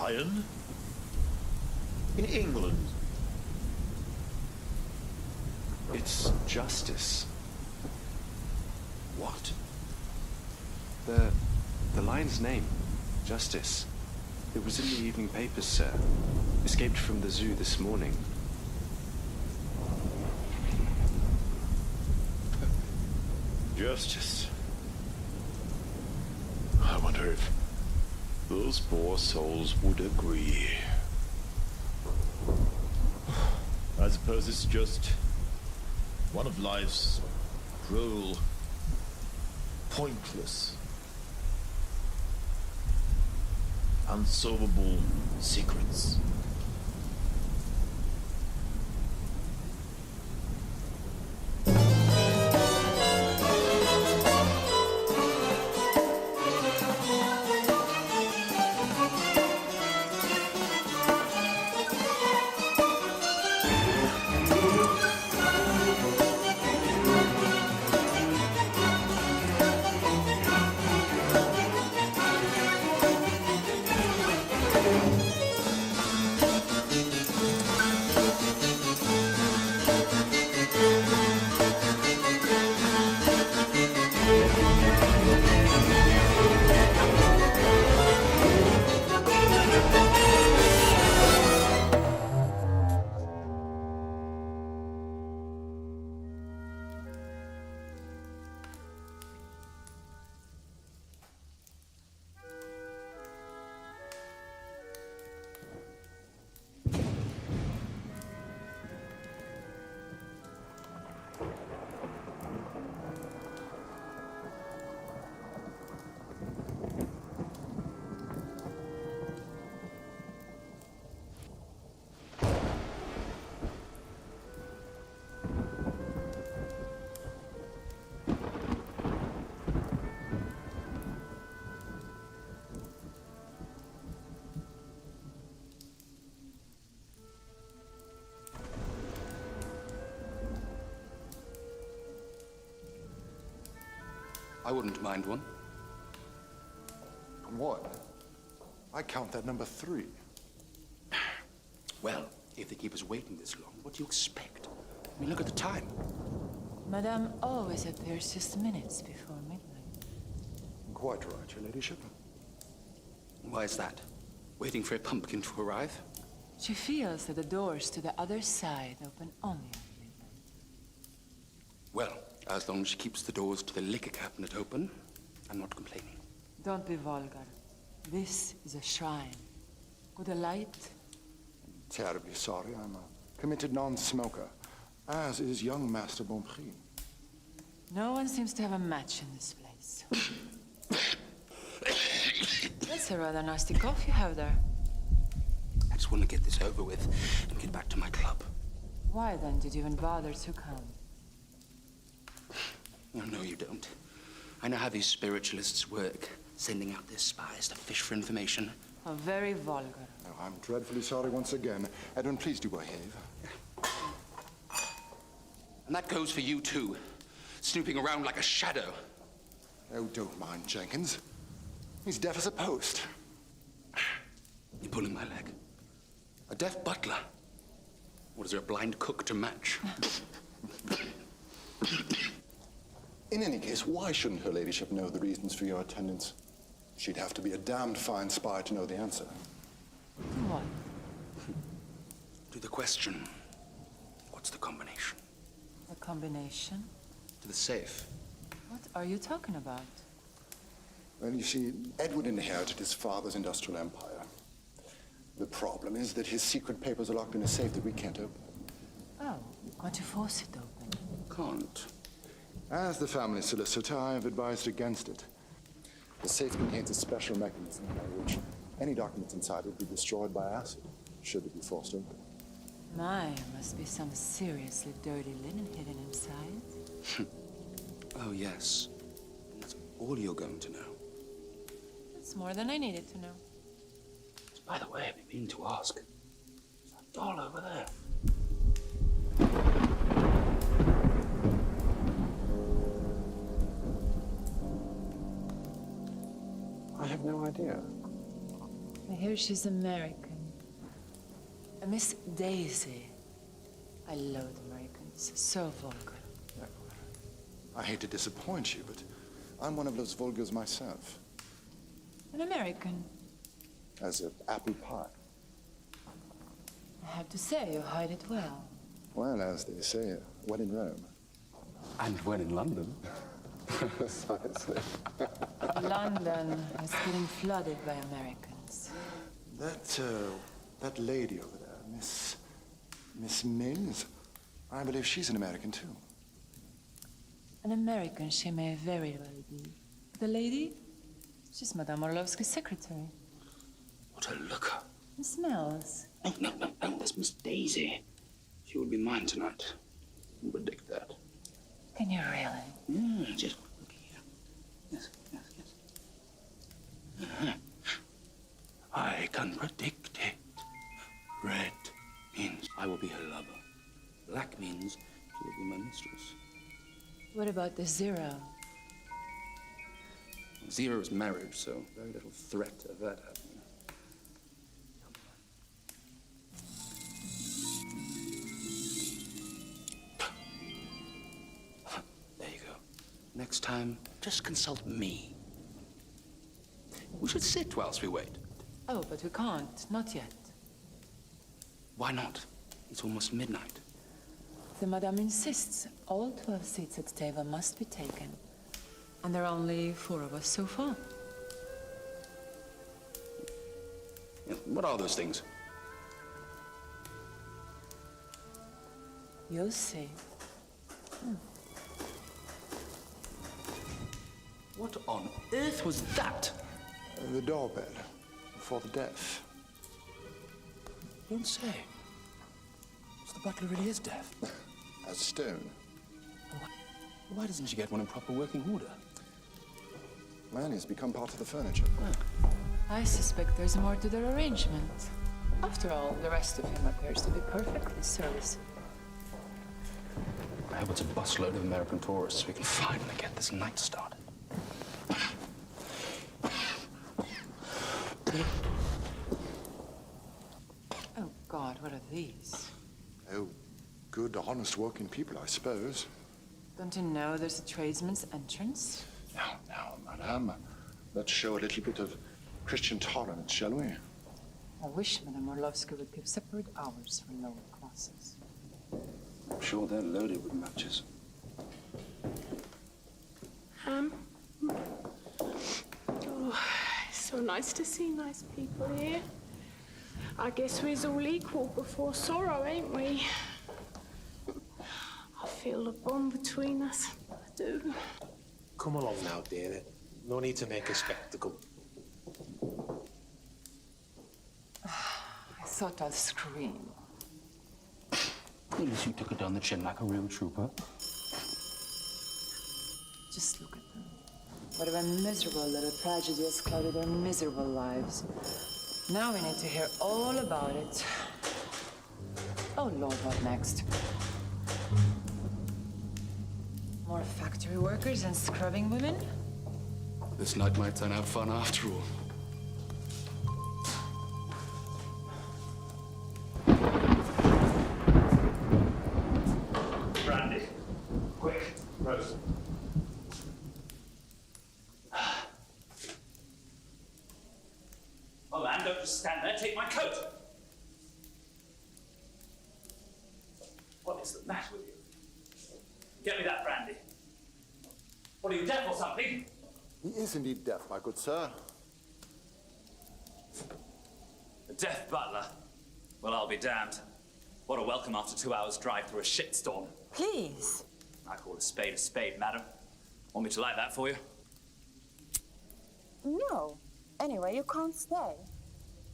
Iron? In England? It's justice. What? The lion's name, Justice. It was in the evening papers, sir. Escaped from the zoo this morning. Justice. I wonder if those poor souls would agree. I suppose it's just one of life's cruel, pointless, unsolvable secrets. I wouldn't mind one. What? I count that number 3. Well, if they keep us waiting this long, what do you expect? I mean, look at the time. Madame always appears just minutes before midnight. Quite right, your ladyship. Why is that? Waiting for a pumpkin to arrive? She feels that the doors to the other side open only at midnight. Well, as long as she keeps the doors to the liquor cabinet open, I'm not complaining. Don't be vulgar. This is a shrine. With a light. Terribly sorry, I'm a committed non-smoker, as is young Master Bonprix. No one seems to have a match in this place. That's a rather nasty cough you have there. I just want to get this over with and get back to my club. Why then did you even bother to come? No, you don't. I know how these spiritualists work, sending out their spies to fish for information. Oh, very vulgar. Oh, I'm dreadfully sorry once again. Edwin, please do behave. And that goes for you, too. Snooping around like a shadow. Oh, don't mind Jenkins. He's deaf as a post. You're pulling my leg. A deaf butler. What, is there a blind cook to match? In any case, why shouldn't her ladyship know the reasons for your attendance? She'd have to be a damned fine spy to know the answer. What? To the question, what's the combination? A combination? To the safe. What are you talking about? Well, you see, Edward inherited his father's industrial empire. The problem is that his secret papers are locked in a safe that we can't open. Oh, can't you force it open? Can't. As the family solicitor, I have advised against it. The safe contains a special mechanism by which any documents inside would be destroyed by acid, should it be forced open. My, must be some seriously dirty linen hidden inside. Oh, yes. And that's all you're going to know. That's more than I needed to know. By the way, I've been meaning to ask. There's that doll over there. I have no idea. I hear she's American. A Miss Daisy. I loathe Americans. So vulgar. I hate to disappoint you, but I'm one of those vulgars myself. An American. As an apple pie. I have to say, you hide it well. Well, as they say, when in Rome. And when in London. Precisely. London is getting flooded by Americans. That lady over there, Miss Mills, I believe she's an American too. An American she may very well be. The lady? She's Madame Orlovsky's secretary. What a looker. Miss Mills. No, that's Miss Daisy. She will be mine tonight. You predict that. Can you really? Just look here. Yes. I can predict it. Red means I will be her lover. Black means she will be my mistress. What about the zero? Zero is marriage, so very little threat of that happening. There you go. Next time, just consult me. We should sit whilst we wait. Oh, but we can't. Not yet. Why not? It's almost midnight. The Madame insists all 12 seats at the table must be taken. And there are only 4 of us so far. Yeah, what are those things? You'll see. What on earth was that? The doorbell for the deaf. Don't say. So the butler really is deaf. As stone. Why doesn't she get one in proper working order? Man, he's become part of the furniture. I suspect there's more to their arrangement. After all, the rest of him appears to be perfectly serviceable. I hope it's a busload of American tourists so we can finally get this night started. Oh, God, what are these? Oh, good, honest working people, I suppose. Don't you know there's a tradesman's entrance? Now, madame, let's show a little bit of Christian tolerance, shall we? I wish Madame Orlovsky would give separate hours for lower classes. I'm sure they're loaded with matches. Oh, it's so nice to see nice people here. I guess we're all equal before sorrow, ain't we? I feel a bond between us. I do. Come along now, dear. No need to make a spectacle. I thought I'd scream. At least you took it down the chin like a real trooper. Just look at them. What a miserable little tragedy has clouded their miserable lives. Now we need to hear all about it. Oh, Lord, what next? More factory workers and scrubbing women? This night might turn out fun after all. Brandy. Quick, Rose. Oh, man, don't just stand there. Take my coat. What is the matter with you? Get me that brandy. What, are you deaf or something? He is indeed deaf, my good sir. A deaf butler? Well, I'll be damned. What a welcome after 2 hours' drive through a shitstorm. Please. I call a spade, madam. Want me to light that for you? No. Anyway, you can't stay.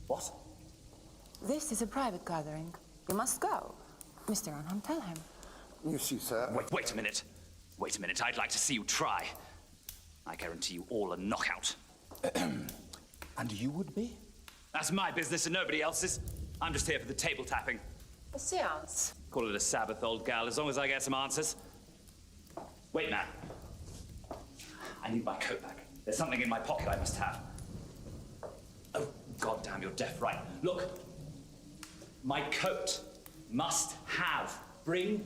What? This is a private gathering. You must go. Mr. Arnhem, tell him. You see, sir. Wait a minute. Wait a minute. I'd like to see you try. I guarantee you all a knockout. And you would be? That's my business and nobody else's. I'm just here for the table tapping. A séance. Call it a Sabbath, old gal, as long as I get some answers. Wait, man. I need my coat back. There's something in my pocket I must have. Oh, Goddamn, you're deaf right. Look, my coat must have. Do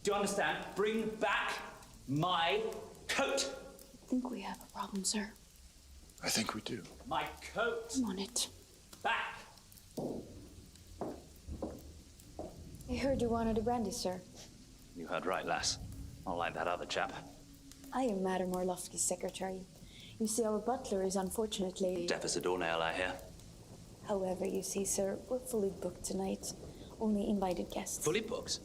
you understand? Bring back my coat. I think we have a problem, sir. I think we do. My coat. I'm on it. Back. I heard you wanted a brandy, sir. You heard right, lass. Not like that other chap. I am Madame Orlovsky's secretary. You see, our butler is unfortunately... Deaf as a doornail, I hear. However, you see, sir, we're fully booked tonight. Only invited guests. Fully booked?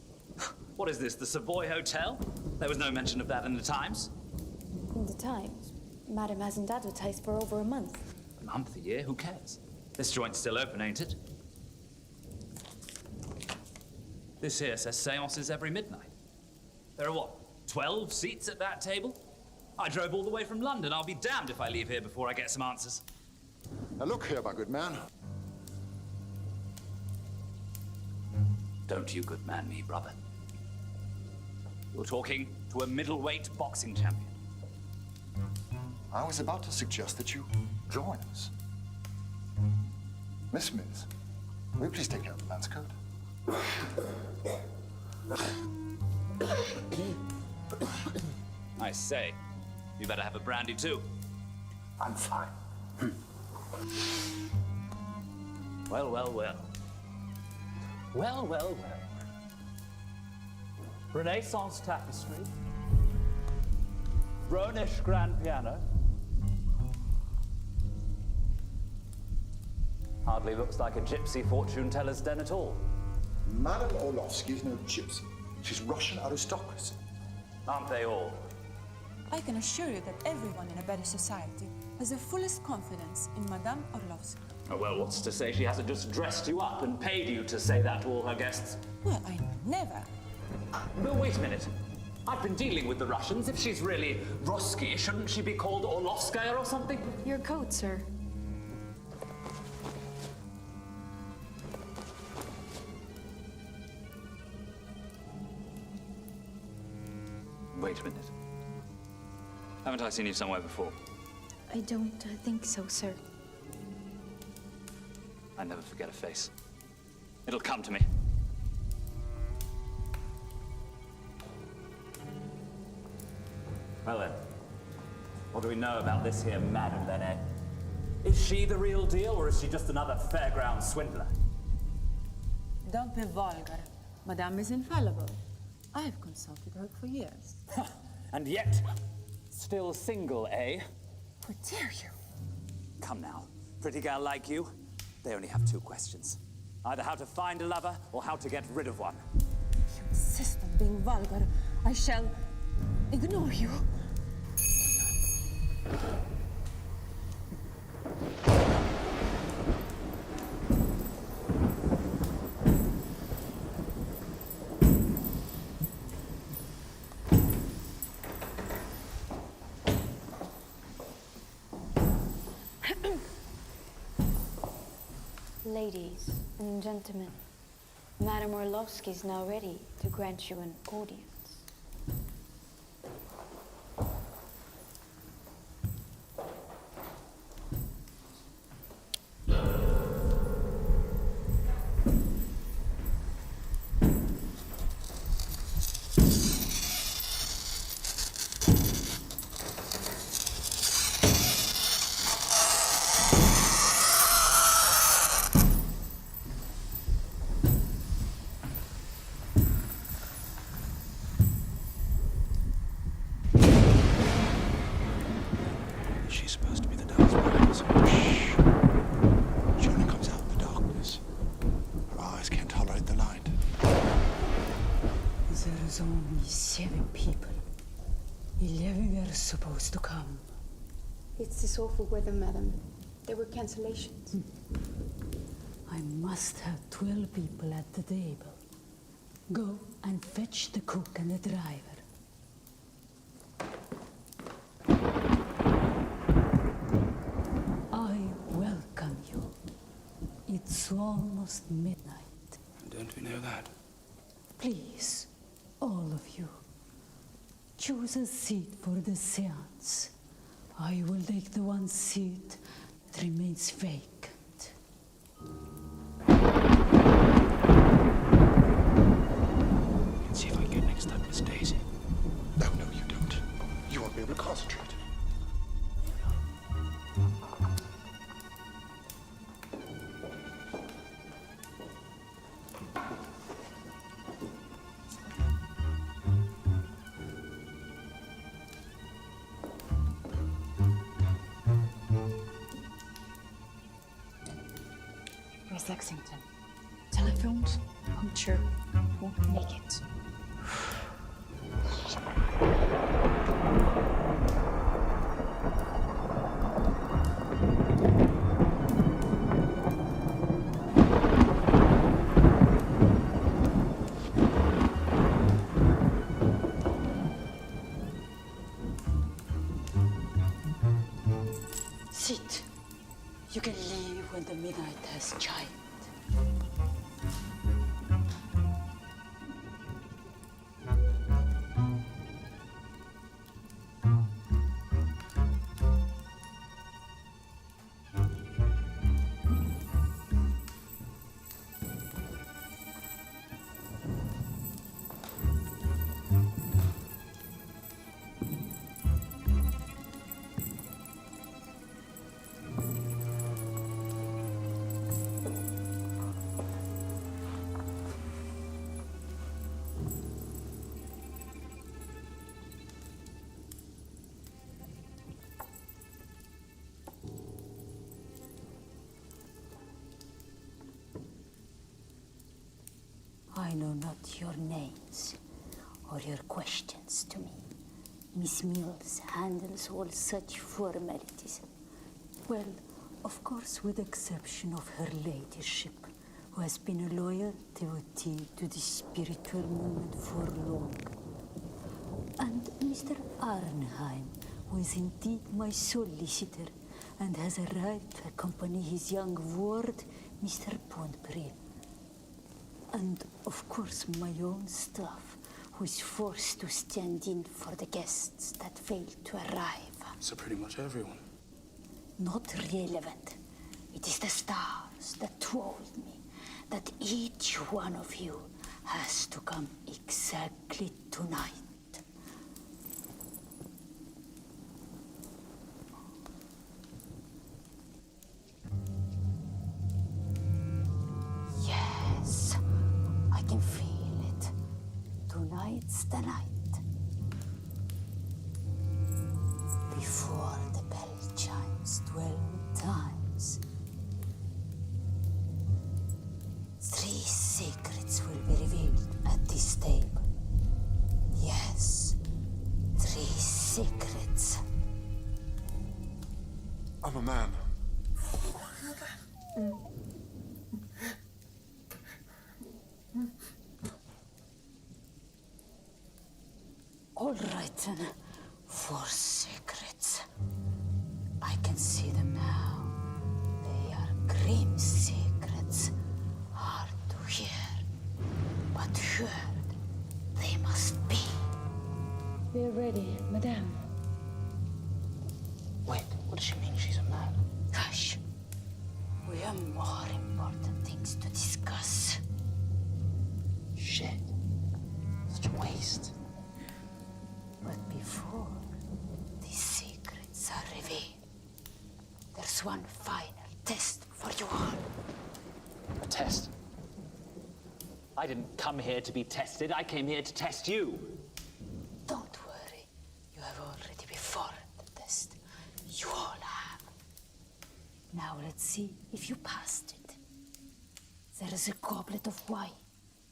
What is this, the Savoy Hotel? There was no mention of that in the Times. In the Times, Madame hasn't advertised for over a month. A month, a year, who cares? This joint's still open, ain't it? This here says seances every midnight. There are what, 12 seats at that table? I drove all the way from London. I'll be damned if I leave here before I get some answers. Now look here, my good man. Don't you good man me, brother. You're talking to a middleweight boxing champion. I was about to suggest that you join us. Miss Mills, will you please take care of the man's coat? I say, you better have a brandy too. I'm fine. Well, well, well. Well, well, well. Renaissance tapestry. Rhonish grand piano. Hardly looks like a gypsy fortune teller's den at all. Madame Orlovsky is no gypsy. She's Russian aristocracy. Aren't they all? I can assure you that everyone in a better society has the fullest confidence in Madame Orlovsky. Oh, well, what's to say she hasn't just dressed you up and paid you to say that to all her guests? Well, I never. But wait a minute. I've been dealing with the Russians. If she's really Ruski, shouldn't she be called Orlovskaya or something? Your coat, sir. Wait a minute. Haven't I seen you somewhere before? I don't think so, sir. I never forget a face. It'll come to me. Well then, what do we know about this here madam then, eh? Is she the real deal, or is she just another fairground swindler? Don't be vulgar. Madame is infallible. I have consulted her for years. And yet, still single, eh? How dare you? Come now, pretty girl like you, they only have two questions. Either how to find a lover, or how to get rid of one. You insist on being vulgar. I shall ignore you. Ladies and gentlemen, Madame Orlovsky is now ready to grant you an audience. She's supposed to be the devil's wife, so shh. She only comes out in the darkness. Her eyes can't tolerate the light. There is only 7 people. 11 were supposed to come. It's this awful weather, madam. There were cancellations. I must have 12 people at the table. Go and fetch the cook and the driver. I welcome you. It's almost midnight. Don't we know that? Please, all of you, choose a seat for the séance. I will take the one seat that remains vacant. Miss Lexington. Telephones, puncture, won't make it. Sit. You can leave when the midnight has chimed. I know not your names or your questions to me. Miss Mills handles all such formalities. Well, of course, with the exception of her ladyship, who has been a loyal devotee to the spiritual movement for long. And Mr. Arnheim, who is indeed my solicitor and has a right to accompany his young ward, Mr. Pontbury. And, of course, my own staff, who is forced to stand in for the guests that fail to arrive. So pretty much everyone. Not relevant. It is the stars that told me that each one of you has to come exactly tonight. Yes, I can feel it. Tonight's the night. Before the bell chimes 12 times, 3 secrets will be revealed at this table. Yes, 3 secrets. I'm a man. All right, then. 4 secrets. I can see them now. They are grim secrets. Hard to hear, but heard they must be. We're ready, madame. Wait, what does she mean she's a man? Hush. We have more important things to discuss. Shit. Such a waste. But before these secrets are revealed, there's one final test for you all. A test? I didn't come here to be tested. I came here to test you. Don't worry. You have already performed the test. You all have. Now let's see if you passed it. There is a goblet of wine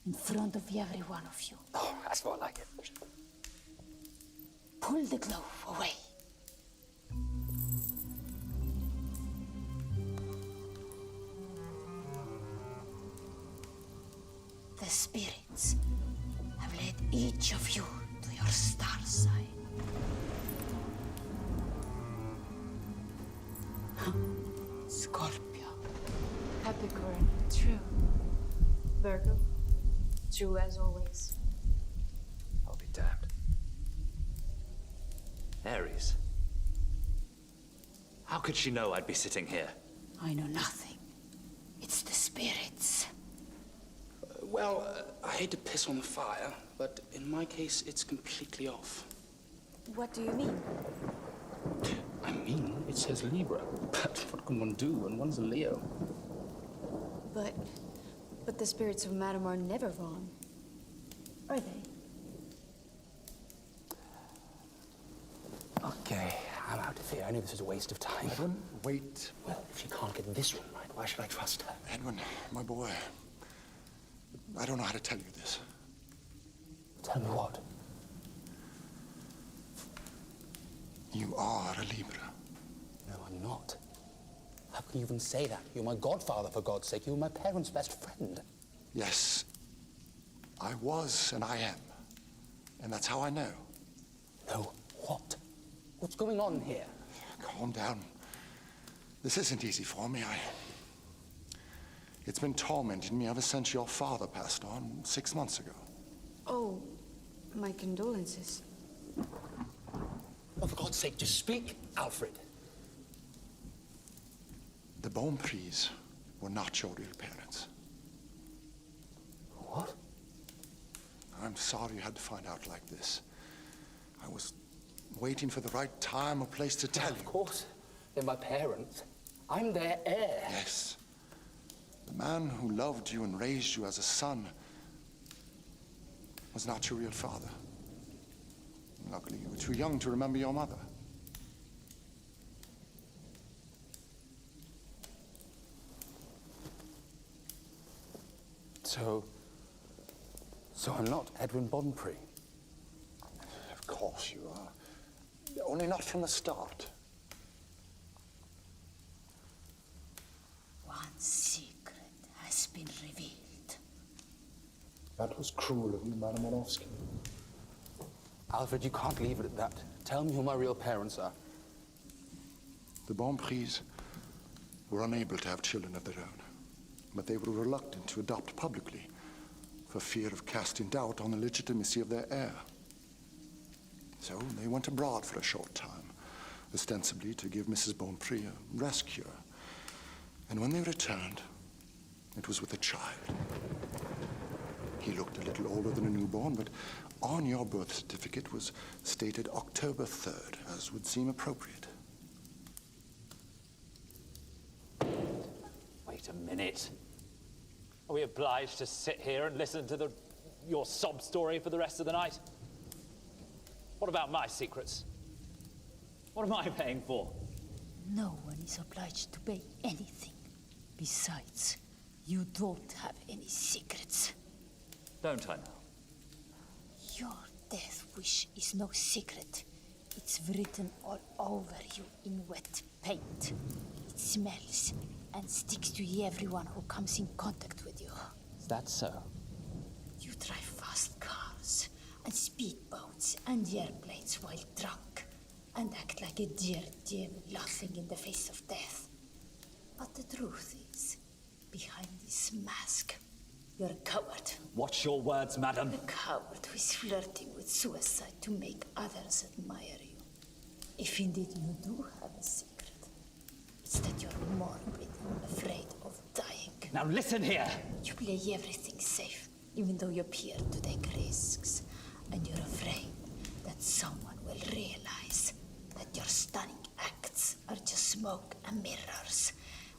in front of every one of you. Oh, that's more like it. Pull the glove away. The spirits have led each of you to your star sign. Scorpio. Capricorn, true. Virgo, true as always. I'll be damned. Aries. How could she know I'd be sitting here? I know nothing. It's the spirits. I hate to piss on the fire, but in my case, it's completely off. What do you mean? I mean, it says Libra, but what can one do when one's a Leo? But the spirits of Madame are never wrong. Are they? Okay, I'm out of here. I knew this was a waste of time. Edwin, wait. Well, if she can't get this one right, Why should I trust her? Edwin, my boy, I don't know how to tell you this. Tell me what? You are a Libra. No, I'm not. How can you even say that? You're my godfather, for God's sake. You were my parents' best friend. Yes, I was and I am. And that's how I know. No, what? What's going on here? Calm down. This isn't easy for me. It's been tormenting me ever since your father passed on 6 months ago. Oh, my condolences. Oh, for God's sake, just speak, Alfred. The Bonprix were not your real parents. What? I'm sorry you had to find out like this. I was waiting for the right time or place to tell you. Of course, they're my parents. I'm their heir. Yes. The man who loved you and raised you as a son was not your real father. Luckily, you were too young to remember your mother. So I'm not Edwin Bonprix. Of course you are. Only not from the start. One secret has been revealed. That was cruel of you, Madame Orlovsky. Alfred, you can't leave it at that. Tell me who my real parents are. The Bonprix were unable to have children of their own, but they were reluctant to adopt publicly for fear of casting doubt on the legitimacy of their heir. So they went abroad for a short time, ostensibly to give Mrs. Bonprix a rest cure. And when they returned, it was with a child. He looked a little older than a newborn, but on your birth certificate was stated October 3rd, as would seem appropriate. Wait a minute. Are we obliged to sit here and listen to your sob story for the rest of the night? What about my secrets? What am I paying for? No one is obliged to pay anything. Besides, you don't have any secrets. Don't I now? Your death wish is no secret. It's written all over you in wet paint. It smells and sticks to everyone who comes in contact with you. Is that so? You drive fast cars and speedboats and airplanes while drunk and act like a dear devil laughing in the face of death. But the truth is, behind this mask, you're a coward. Watch your words, madam. A coward who is flirting with suicide to make others admire you. If indeed you do have a secret, it's that you're morbid and afraid of dying. Now listen here. You play everything safe, even though you appear to take risks. And you're afraid that someone will realize that your stunning acts are just smoke and mirrors.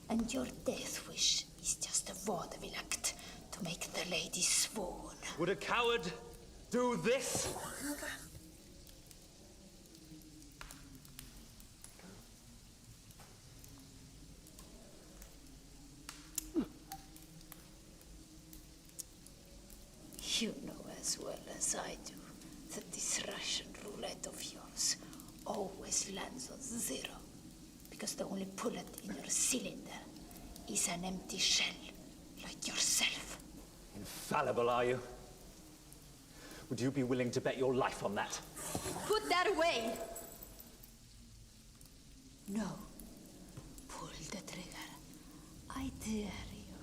And your death wish is just a vaudeville act to make the lady swoon. Would a coward do this? You know as well as I do that this Russian roulette of yours always lands on zero, because the only bullet in your cylinder is an empty shell, like yourself. Infallible, are you? Would you be willing to bet your life on that? Put that away! No. Pull the trigger. I dare you.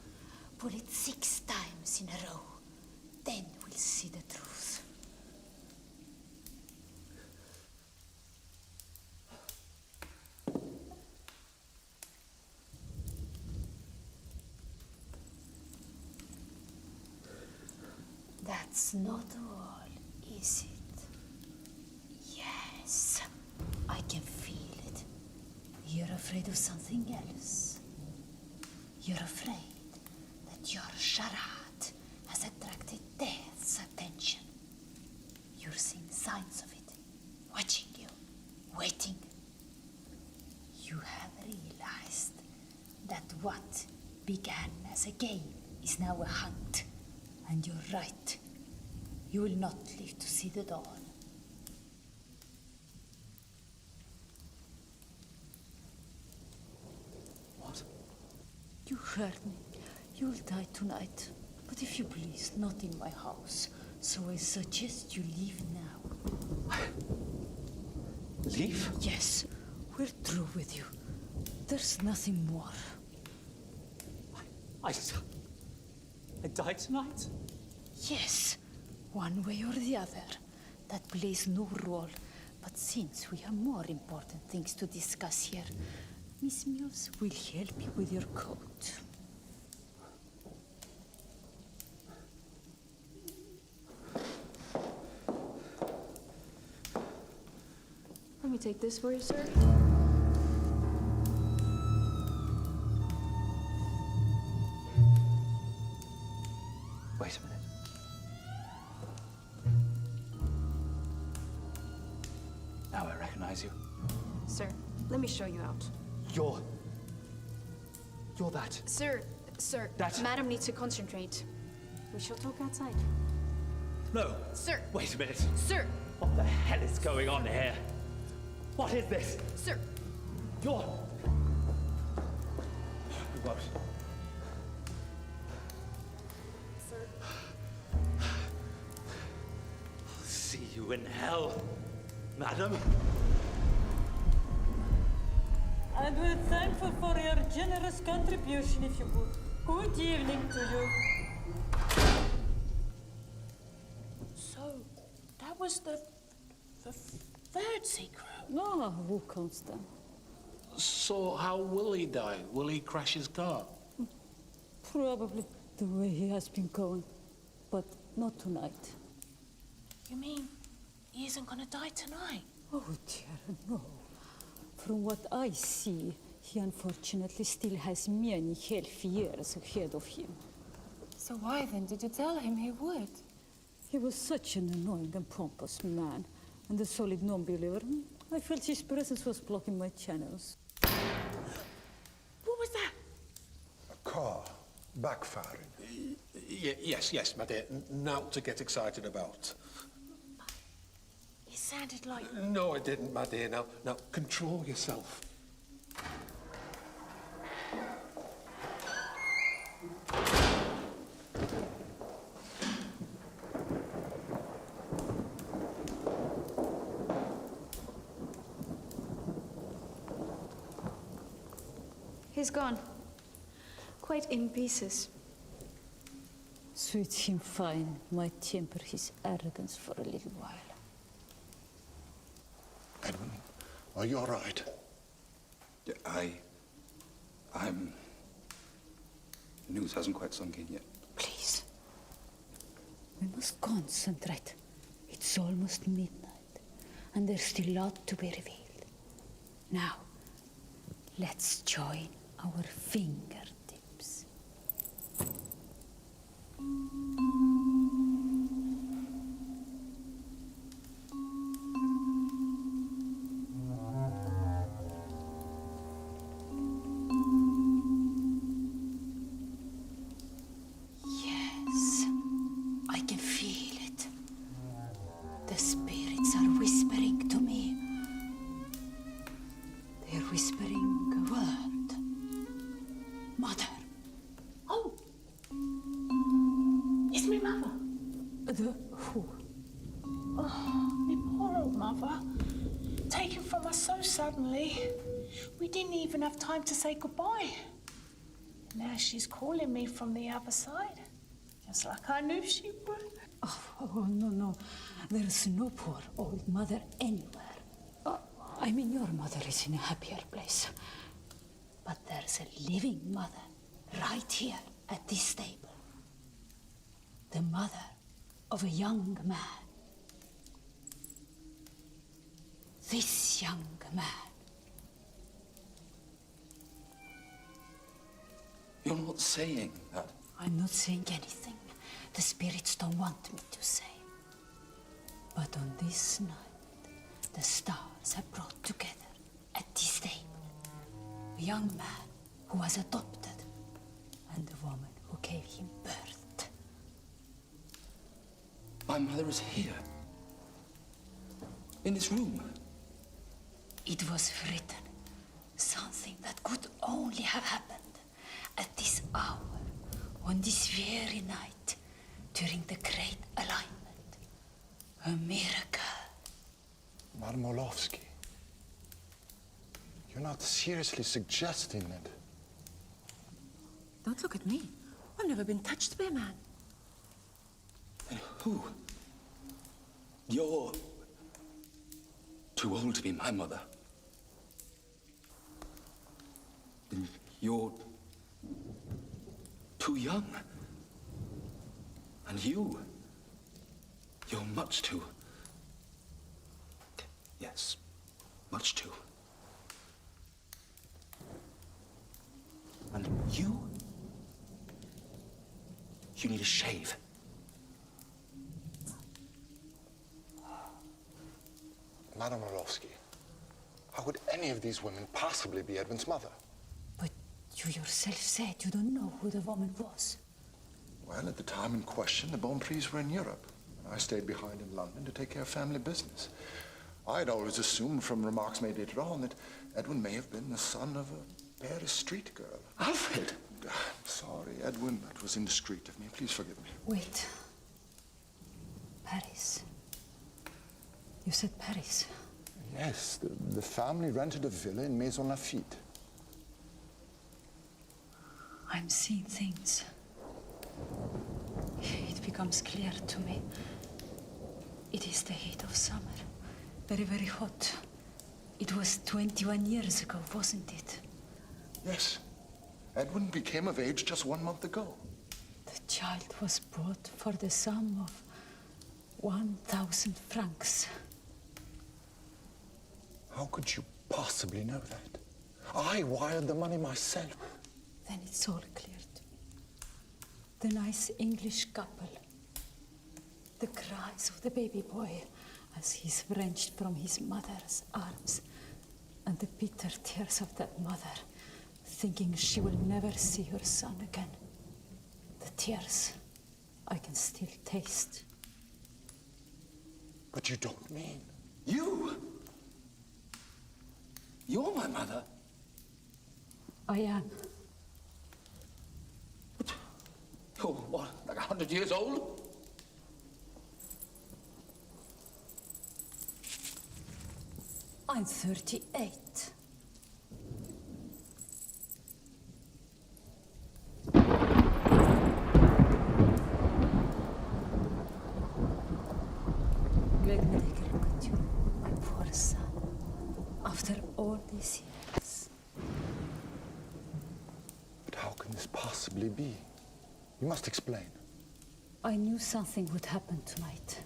Pull it 6 times in a row. Then we'll see the truth. That's not all, is it? Yes, I can feel it. You're afraid of something else. You're afraid that your charade has attracted death's attention. You're seeing signs of it, watching you, waiting. You have realized that what as a game is now a hunt. And you're right. You will not live to see the dawn. What? You heard me. You'll die tonight. But if you please, not in my house. So I suggest you leave now. Leave? Yes, we're through with you. There's nothing more. I die tonight? Yes, one way or the other. That plays no role. But since we have more important things to discuss here, Miss Mills will help you with your coat. Let me take this for you, sir. Wait a minute. Now I recognize you. Sir, let me show you out. You're that. Sir, That- Madam needs to concentrate. We shall talk outside. No. Sir! Wait a minute. Sir! What the hell is going on here? What is this? Sir! You're... What? I'll see you in hell, madam. And we're thankful for your generous contribution, if you would. Good evening to you. So, that was the third secret. Ah, who counts them? So how will he die? Will he crash his car? Probably the way he has been going. But not tonight. You mean he isn't gonna die tonight? Oh dear, no. From what I see, he unfortunately still has many healthy years ahead of him. So why then did you tell him he would? He was such an annoying and pompous man, and a solid non-believer. I felt his presence was blocking my channels. What was that? A car backfiring. Yes, my dear. Not to get excited about. It sounded like... No, it didn't, my dear. Now, control yourself. He's gone. Quite in pieces. Suits him fine. Might temper his arrogance for a little while. Edwin, are you all right? I'm... News hasn't quite sunk in yet. Please. We must concentrate. It's almost midnight, and there's still a lot to be revealed. Now, let's join our fingertips. Yes, I can feel it. The spirits are whispering to me. They're whispering a word. Mother. Oh! It's me mother. The who? Oh, me poor old mother. Taken from us so suddenly. We didn't even have time to say goodbye. Now she's calling me from the other side. Just like I knew she would. Oh, no. There's no poor old mother anywhere. I mean, your mother is in a happier place. But there's a living mother right here at this table. The mother of a young man. This young man. You're not saying that. I'm not saying anything the spirits don't want me to say. But on this night, the stars have brought together at this table a young man who was adopted, and the woman who gave him birth. My mother is here. In this room. It was written. Something that could only have happened at this hour, on this very night, during the Great Alignment. A miracle. Madame Orlovsky, you're not seriously suggesting that... Don't look at me. I've never been touched by a man. Then who? You're too old to be my mother. Then you're too young. And you're much too... Yes, much too. And you need a shave. Madame Orlovsky, how could any of these women possibly be Edwin's mother? But you yourself said you don't know who the woman was. Well, at the time in question, the Bonprix were in Europe. I stayed behind in London to take care of family business. I'd always assumed from remarks made later on that Edwin may have been the son of a Paris street girl. Alfred! Sorry, Edwin, that was indiscreet of me. Please forgive me. Wait. Paris. You said Paris. Yes, the family rented a villa in Maison Lafitte. I'm seeing things. It becomes clear to me. It is the heat of summer. Very, very hot. It was 21 years ago, wasn't it? Yes. Edwin became of age just 1 month ago. The child was bought for the sum of 1,000 francs. How could you possibly know that? I wired the money myself. Then it's all clear to me. The nice English couple. The cries of the baby boy as he's wrenched from his mother's arms. And the bitter tears of that mother, thinking she will never see her son again. The tears I can still taste. But you don't mean... You? You're my mother? I am. But you're, what, like 100 years old? I'm 38. Let me take a look at you, my poor son. After all these years. But how can this possibly be? You must explain. I knew something would happen tonight.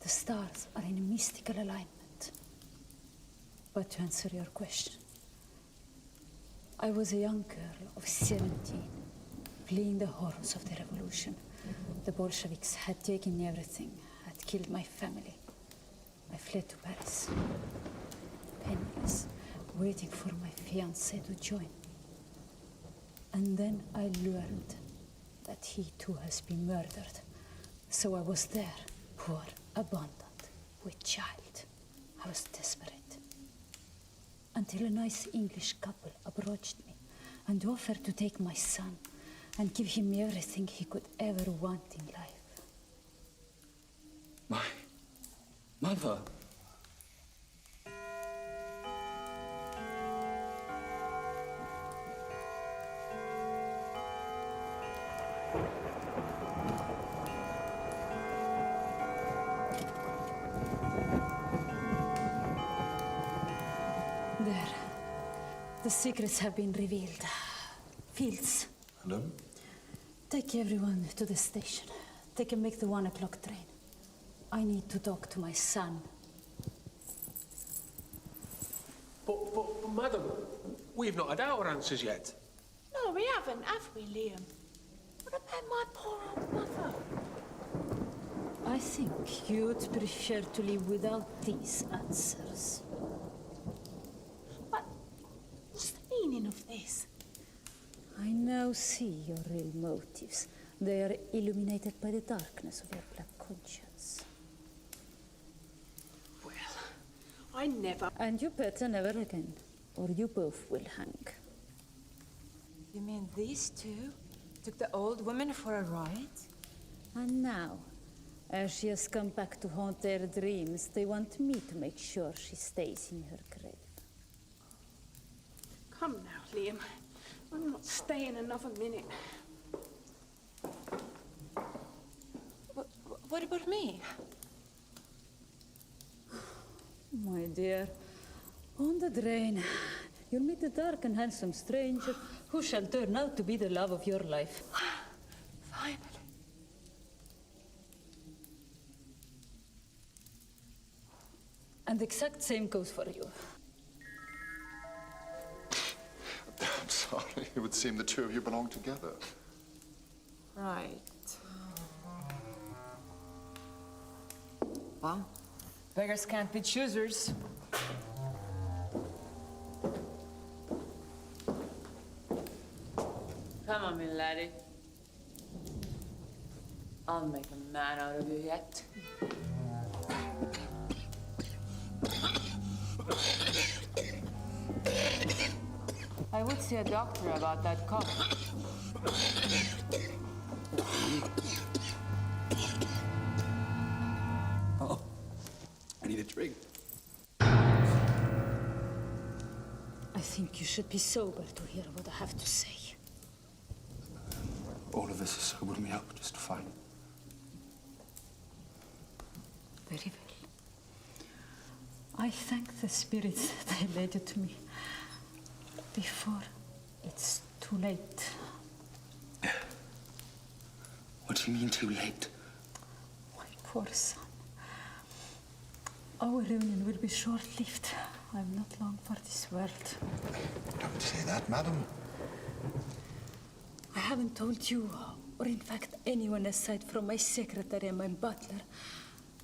The stars are in a mystical alignment. But to answer your question, I was a young girl of 17, fleeing the horrors of the revolution. The Bolsheviks had taken everything, had killed my family. I fled to Paris, penniless, waiting for my fiancé to join me. And then I learned that he too has been murdered. So I was there, poor, abandoned, with child. I was desperate. Until a nice English couple approached me and offered to take my son and give him everything he could ever want in life. My mother? There. The secrets have been revealed. Fields. Madam? Take everyone to the station. They can make the 1 o'clock train. I need to talk to my son. But madam, we've not had our answers yet. No, we haven't, have we, Liam? What about my poor old mother? I think you'd prefer to live without these answers. But what's the meaning of this? I know now see your real motives. They are illuminated by the darkness of your black conscience. Well, I never... And you better never again, or you both will hang. You mean these two took the old woman for a ride? And now, as she has come back to haunt their dreams, they want me to make sure she stays in her grave. Come now, Liam. I'm not staying another minute. What about me? My dear, on the drain, you'll meet a dark and handsome stranger who shall turn out to be the love of your life. Finally. And the exact same goes for you. I'm sorry. It would seem the two of you belong together. Right. Well, beggars can't be choosers. Come on, me laddie. I'll make a man out of you yet. I would see a doctor about that cough. Oh, I need a drink. I think you should be sober to hear what I have to say. All of this has sobered me up just fine. Very well. I thank the spirits that they led you to me before it's too late. What do you mean too late? My poor son. Our reunion will be short-lived. I'm not long for this world. Don't say that, madam. I haven't told you, or in fact anyone aside from my secretary and my butler,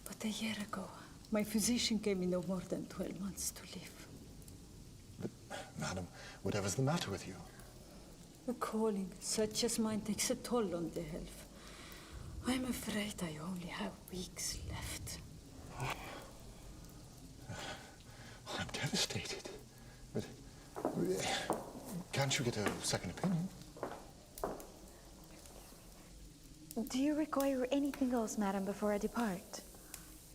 but a year ago, my physician gave me no more than 12 months to live. But, madam, whatever's the matter with you? A calling such as mine takes a toll on the health. I'm afraid I only have weeks left. I'm devastated. But can't you get a second opinion? Do you require anything else, madam, before I depart?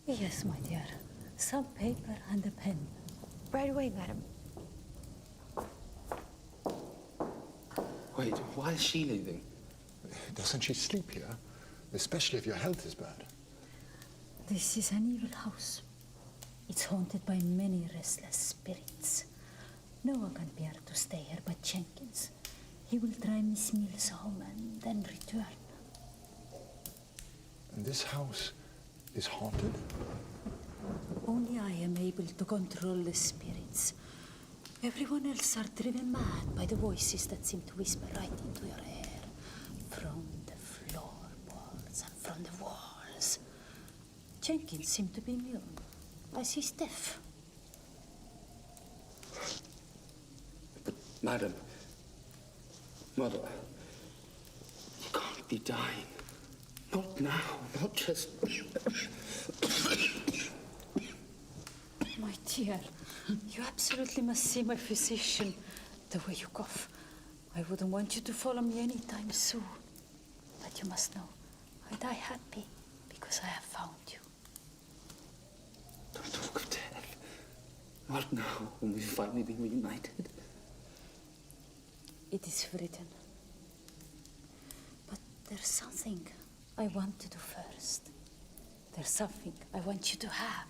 Yes, my dear. Some paper and a pen. Right away, madam. Wait, why is she leaving? Doesn't she sleep here? Especially if your health is bad. This is an evil house. It's haunted by many restless spirits. No one can bear to stay here but Jenkins. He will drive Miss Mills home and then return. And this house is haunted? Only I am able to control the spirits. Everyone else are driven mad by the voices that seem to whisper right into your ear. From the floorboards and from the walls. Jenkins seemed to be immune, as he's deaf. But, madam, mother, you can't be dying. Not now, not just... My dear, you absolutely must see my physician. The way you cough. I wouldn't want you to follow me anytime soon. But you must know, I die happy because I have found you. Don't talk of death. Not now, when we've finally been reunited. It is written. But there's something I want to do first. There's something I want you to have.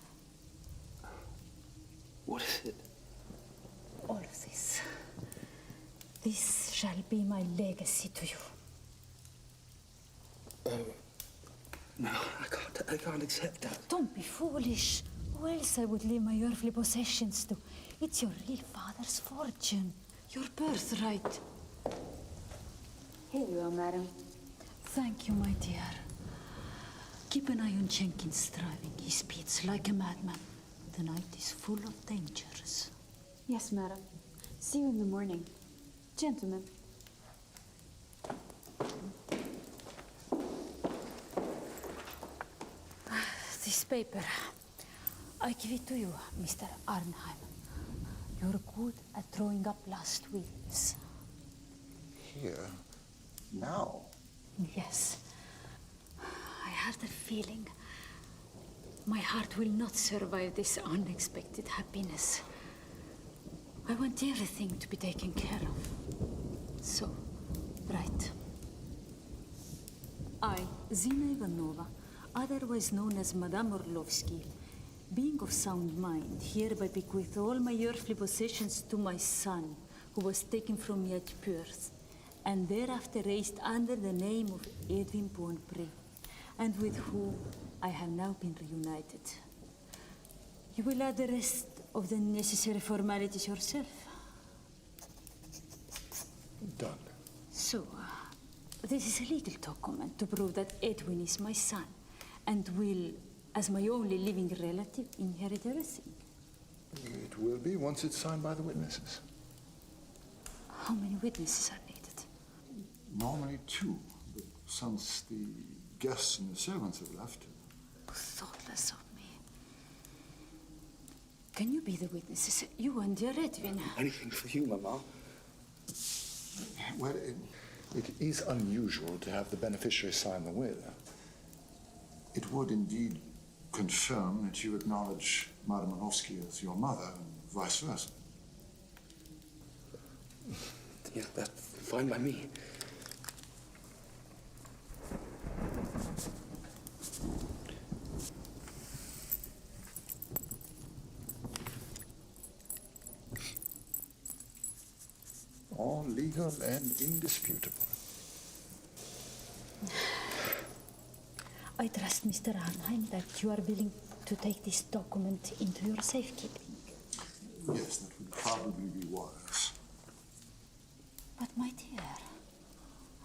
What is it? All of this. This shall be my legacy to you. No, I can't accept that. Don't be foolish. Who else I would leave my earthly possessions to? It's your real father's fortune. Your birthright. Here you are, madam. Thank you, my dear. Keep an eye on Jenkins driving. He speeds like a madman. The night is full of dangers. Yes, madam. See you in the morning. Gentlemen. This paper, I give it to you, Mr. Arnheim. You're good at throwing up last wills. Here? Now? Yes. I had a feeling my heart will not survive this unexpected happiness. I want everything to be taken care of. So, right. I, Zina Ivanova, otherwise known as Madame Orlovsky, being of sound mind, hereby bequeath all my earthly possessions to my son, who was taken from me at birth, and thereafter raised under the name of Edwin Bonpré, and with whom I have now been reunited. You will add the rest of the necessary formalities yourself. Done. So, this is a legal document to prove that Edwin is my son, and will, as my only living relative, inherit everything. It will be once it's signed by the witnesses. How many witnesses are needed? Normally 2, but since the guests and the servants have left. Thoughtless of me. Can you be the witnesses? You and dear Edwin. Anything for you, Mama. Well, it is unusual to have the beneficiary sign the will. It would indeed confirm that you acknowledge Madame Orlovsky as your mother, and vice versa. Yeah, that's fine by me. All legal and indisputable. I trust, Mr. Arnheim, that you are willing to take this document into your safekeeping. Yes, that would probably be wise. But, my dear,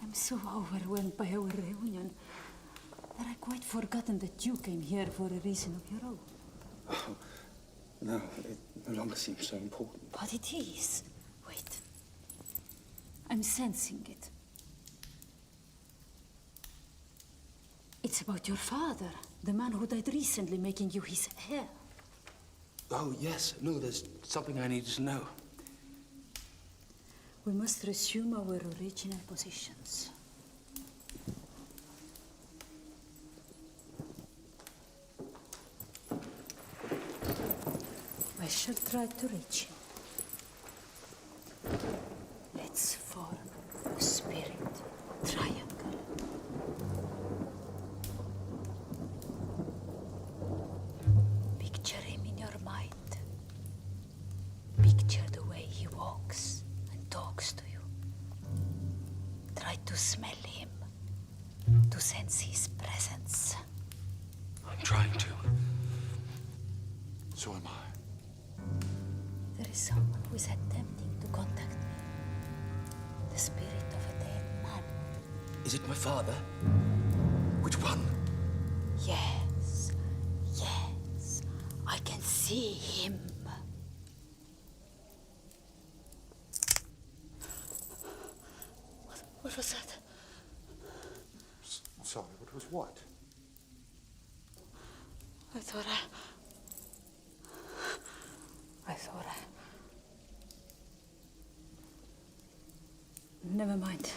I'm so overwhelmed by our reunion that I've quite forgotten that you came here for a reason of your own. Oh, no, it no longer seems so important. But it is. Wait. I'm sensing it. It's about your father, the man who died recently, making you his heir. Oh, yes. No, there's something I needed to know. We must resume our original positions. I shall try to reach him. Let's form a spirit triangle. Picture him in your mind. Picture the way he walks and talks to you. Try to smell him, to sense his presence. I'm trying to. So am I. There is someone who is attempting to contact me. The spirit of a dead man. Is it my father? Which one? Yes, yes, I can see him. What was that? Sorry, what was what? I thought Never mind.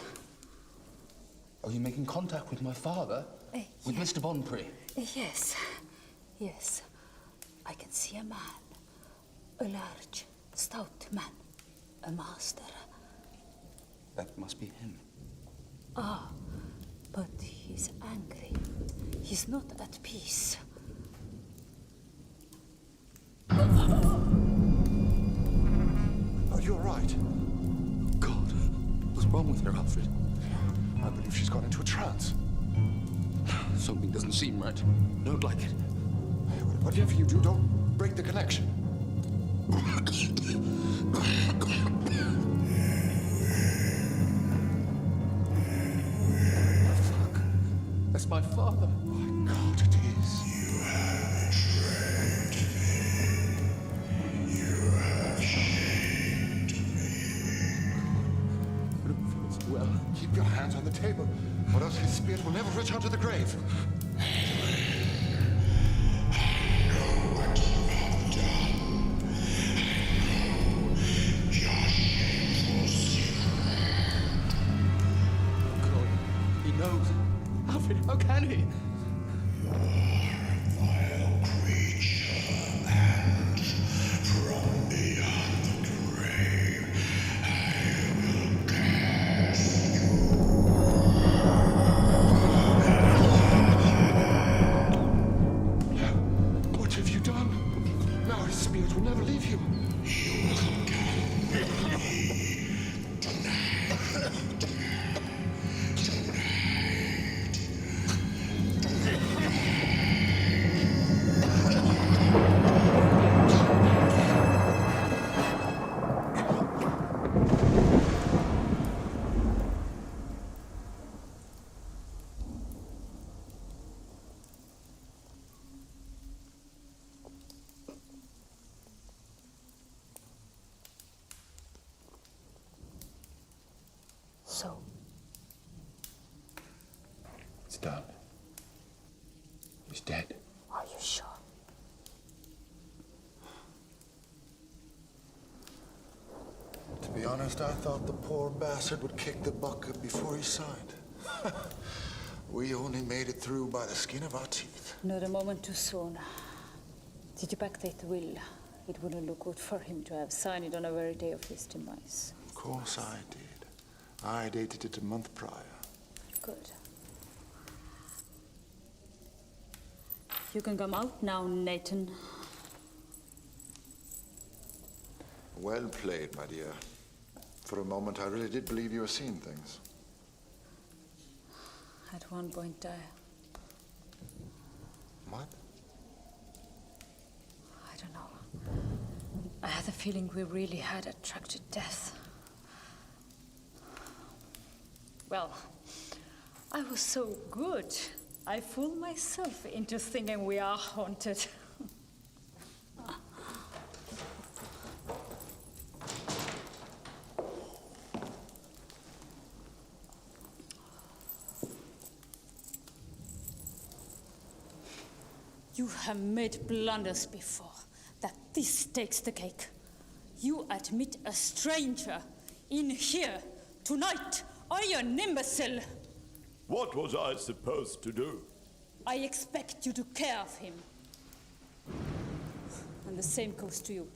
Are you making contact with my father? With yeah. Mr. Bonpré? Yes, yes. I can see a man. A large, stout man. A master. That must be him. Ah, but he's angry. He's not at peace. Oh, you're right. God, what's wrong with her, Alfred? I believe she's gone into a trance. Something doesn't seem right. Don't like it. Whatever you do, don't break the connection. Fuck. That's my father. Oh, my God, it is. You have betrayed me. You have shamed me. I don't feel so well. Keep your hands on the table, or else his spirit will never return to the grave. He's dead. Are you sure? To be honest, I thought the poor bastard would kick the bucket before he signed. We only made it through by the skin of our teeth. Not a moment too soon. Did you backdate the will? It wouldn't look good for him to have signed it on the very day of his demise. Of course I did. I dated it a month prior. Good. You can come out now, Nathan. Well played, my dear. For a moment, I really did believe you were seeing things. At one point, What? I don't know. I had the feeling we really had a track to death. Well, I was so good. I fooled myself into thinking we are haunted. You have made blunders before. That this takes the cake. You admit a stranger in here tonight. Are you an imbecile? What was I supposed to do? I expect you to care of him. And the same goes to you.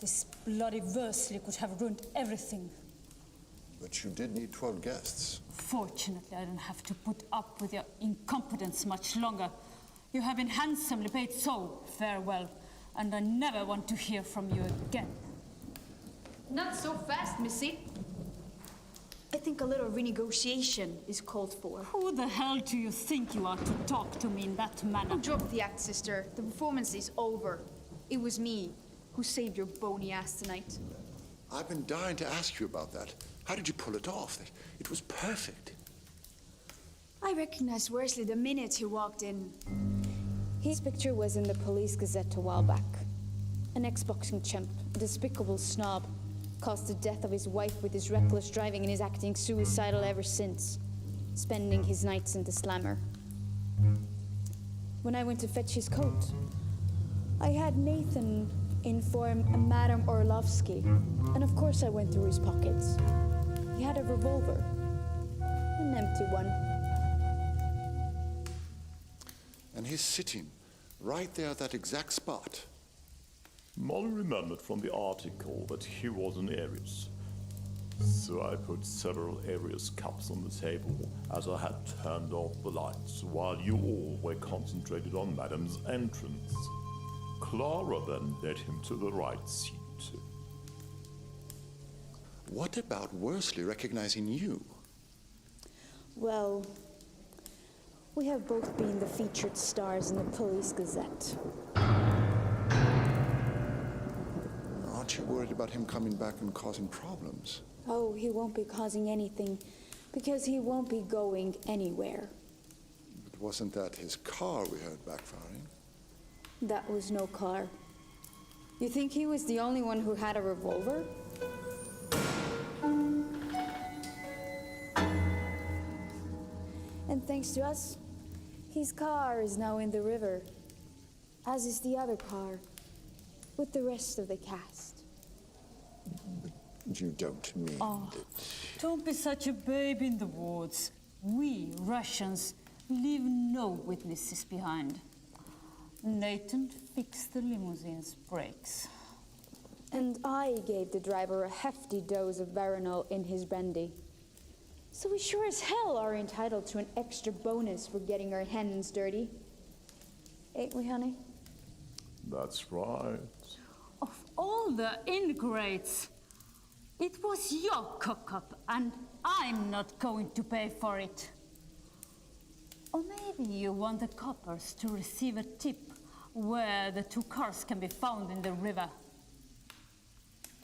This bloody Worsley could have ruined everything. But you did need 12 guests. Fortunately, I don't have to put up with your incompetence much longer. You have been handsomely paid, so farewell. And I never want to hear from you again. Not so fast, Missy. I think a little renegotiation is called for. Who the hell do you think you are to talk to me in that manner? Oh, drop the act, sister. The performance is over. It was me who saved your bony ass tonight. I've been dying to ask you about that. How did you pull it off? It was perfect. I recognized Worsley the minute he walked in. His picture was in the Police Gazette a while back. An ex-boxing chump, a despicable snob, caused the death of his wife with his reckless driving and his acting suicidal ever since, spending his nights in the slammer. When I went to fetch his coat, I had Nathan inform Madame Orlovsky, and of course I went through his pockets. He had a revolver, an empty one. And he's sitting right there at that exact spot. Molly remembered from the article that he was an Aries. So I put several Aries cups on the table as I had turned off the lights while you all were concentrated on Madame's entrance. Clara then led him to the right seat. What about Worsley recognizing you? Well, we have both been the featured stars in the Police Gazette. Aren't you worried about him coming back and causing problems? Oh, he won't be causing anything, because he won't be going anywhere. But wasn't that his car we heard backfiring? That was no car. You think he was the only one who had a revolver? And thanks to us, his car is now in the river, as is the other car, with the rest of the cast. You don't mean that... Don't be such a babe in the woods. We, Russians, leave no witnesses behind. Nathan fixed the limousine's brakes. And I gave the driver a hefty dose of Veronal in his brandy. So we sure as hell are entitled to an extra bonus for getting our hands dirty. Ain't we, honey? That's right. Of all the ingrates, it was your cock-up, and I'm not going to pay for it. Or maybe you want the coppers to receive a tip where the two cars can be found in the river.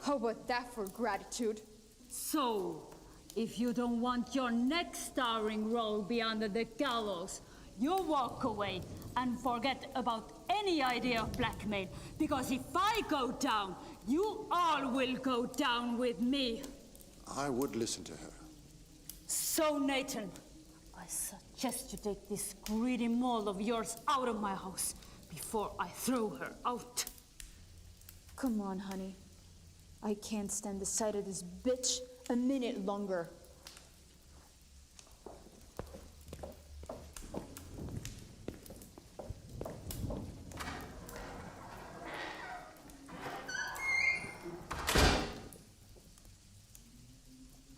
How about that for gratitude? So, if you don't want your next starring role be under the gallows, you walk away and forget about any idea of blackmail, because if I go down, you all will go down with me. I would listen to her. So, Nathan, I certainly suggest you take this greedy mole of yours out of my house before I throw her out. Come on, honey. I can't stand the sight of this bitch a minute longer.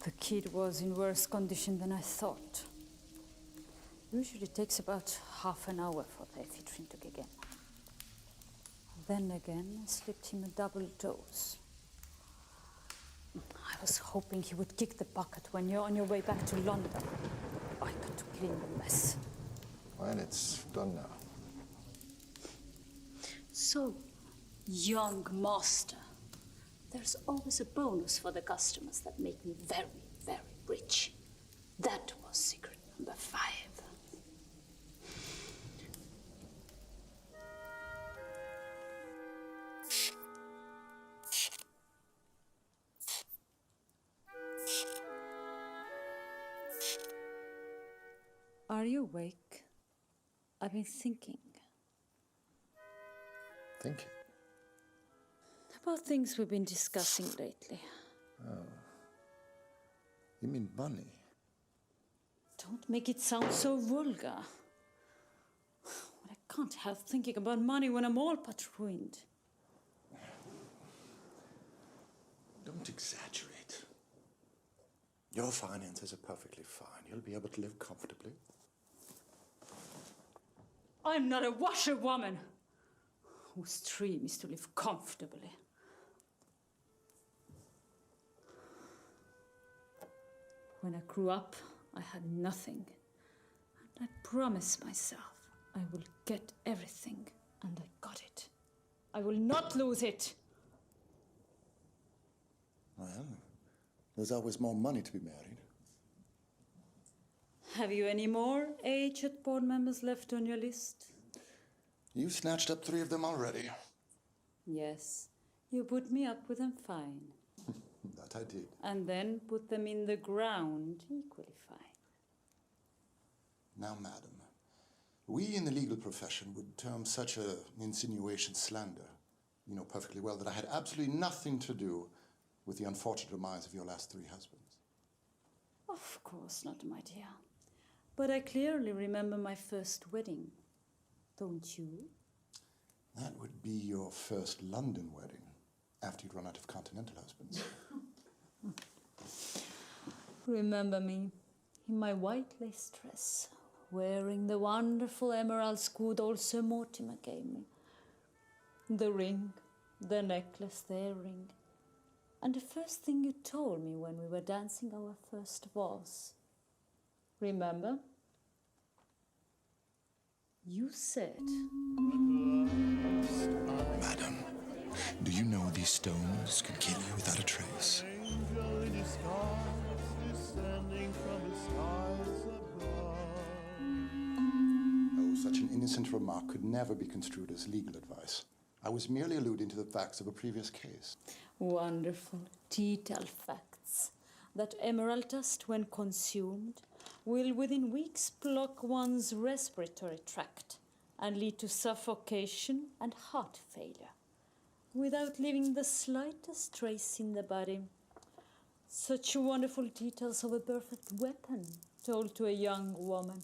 The kid was in worse condition than I thought. Usually it takes about half an hour for the ephedrine to kick in. Then again, I slipped him a double dose. I was hoping he would kick the bucket when you're on your way back to London. I got to clean the mess. Well, it's done now. So, young master, there's always a bonus for the customers that make me very, very rich. That was secret number 5. Are you awake? I've been thinking. Thinking? About things we've been discussing lately. Oh. You mean money? Don't make it sound so vulgar. I can't help thinking about money when I'm all but ruined. Don't exaggerate. Your finances are perfectly fine. You'll be able to live comfortably. I'm not a washerwoman whose dream is to live comfortably. When I grew up, I had nothing. And I promised myself I will get everything, and I got it. I will not lose it. Well, there's always more money to be married. Have you any more aged board members left on your list? You snatched up 3 of them already. Yes, you put me up with them fine. That I did. And then put them in the ground equally fine. Now, madam, we in the legal profession would term such an insinuation slander. You know perfectly well that I had absolutely nothing to do with the unfortunate demise of your last 3 husbands. Of course not, my dear. But I clearly remember my first wedding. Don't you? That would be your first London wedding, after you'd run out of continental husbands. Remember me in my white lace dress, wearing the wonderful emeralds good old Sir Mortimer gave me. The ring, the necklace, the earring. And the first thing you told me when we were dancing our first waltz. Remember? You said... Madam, do you know these stones can kill you without a trace? Angel in disguise, descending from the skies above. Oh, such an innocent remark could never be construed as legal advice. I was merely alluding to the facts of a previous case. Wonderful, detailed facts. That emerald dust, when consumed, will within weeks block one's respiratory tract and lead to suffocation and heart failure, without leaving the slightest trace in the body. Such wonderful details of a perfect weapon told to a young woman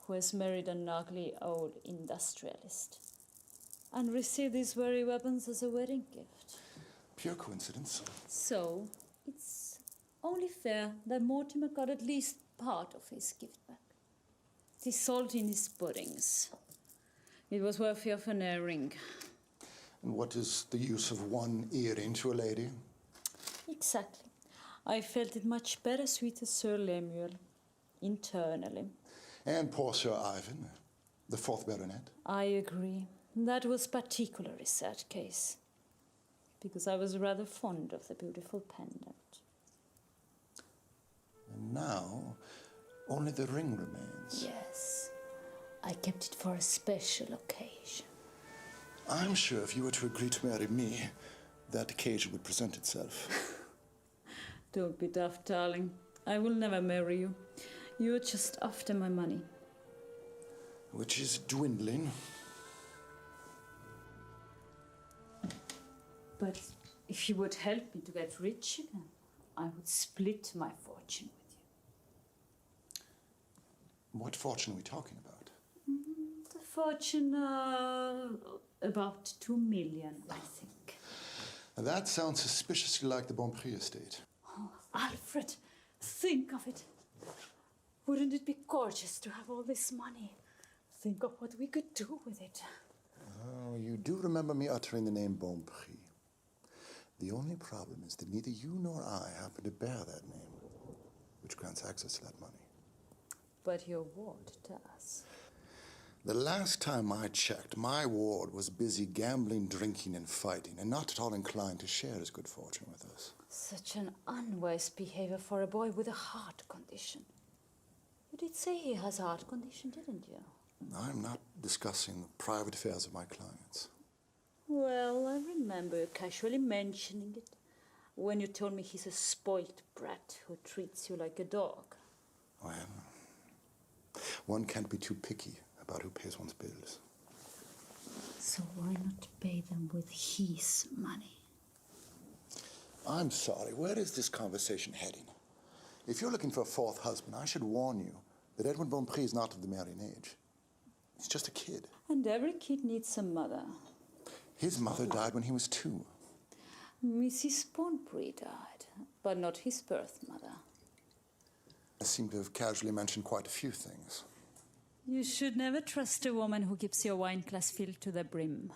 who has married an ugly old industrialist and received these very weapons as a wedding gift. Pure coincidence. So, it's only fair that Mortimer got at least part of his gift back. The salt in his puddings. It was worthy of an earring. And what is the use of one earring to a lady? Exactly. I felt it much better sweet as Sir Lemuel, internally. And poor Sir Ivan, the 4th Baronet. I agree. That was particularly sad case, because I was rather fond of the beautiful pendant. And now, only the ring remains. Yes. I kept it for a special occasion. I'm sure if you were to agree to marry me, that occasion would present itself. Don't be daft, darling. I will never marry you. You're just after my money. which is dwindling. But if you would help me to get rich again, I would split my fortune with you. What fortune are we talking about? The fortune, about 2 million, I think. That sounds suspiciously like the Bonprix estate. Oh, Alfred, think of it. Wouldn't it be gorgeous to have all this money? Think of what we could do with it. Oh, you do remember me uttering the name Bonprix. The only problem is that neither you nor I happen to bear that name, which grants access to that money. But your ward does. The last time I checked, my ward was busy gambling, drinking, and fighting, and not at all inclined to share his good fortune with us. Such an unwise behavior for a boy with a heart condition. You did say he has a heart condition, didn't you? I'm not discussing the private affairs of my clients. Well, I remember you casually mentioning it when you told me he's a spoilt brat who treats you like a dog. Well, one can't be too picky about who pays one's bills. So why not pay them with his money? I'm sorry, where is this conversation heading? If you're looking for a fourth husband, I should warn you that Edwin Bonprix is not of the marrying age. He's just a kid. And every kid needs a mother. His mother died when he was 2. Mrs. Bonprix died, but not his birth mother. I seem to have casually mentioned quite a few things. You should never trust a woman who keeps your wine glass filled to the brim.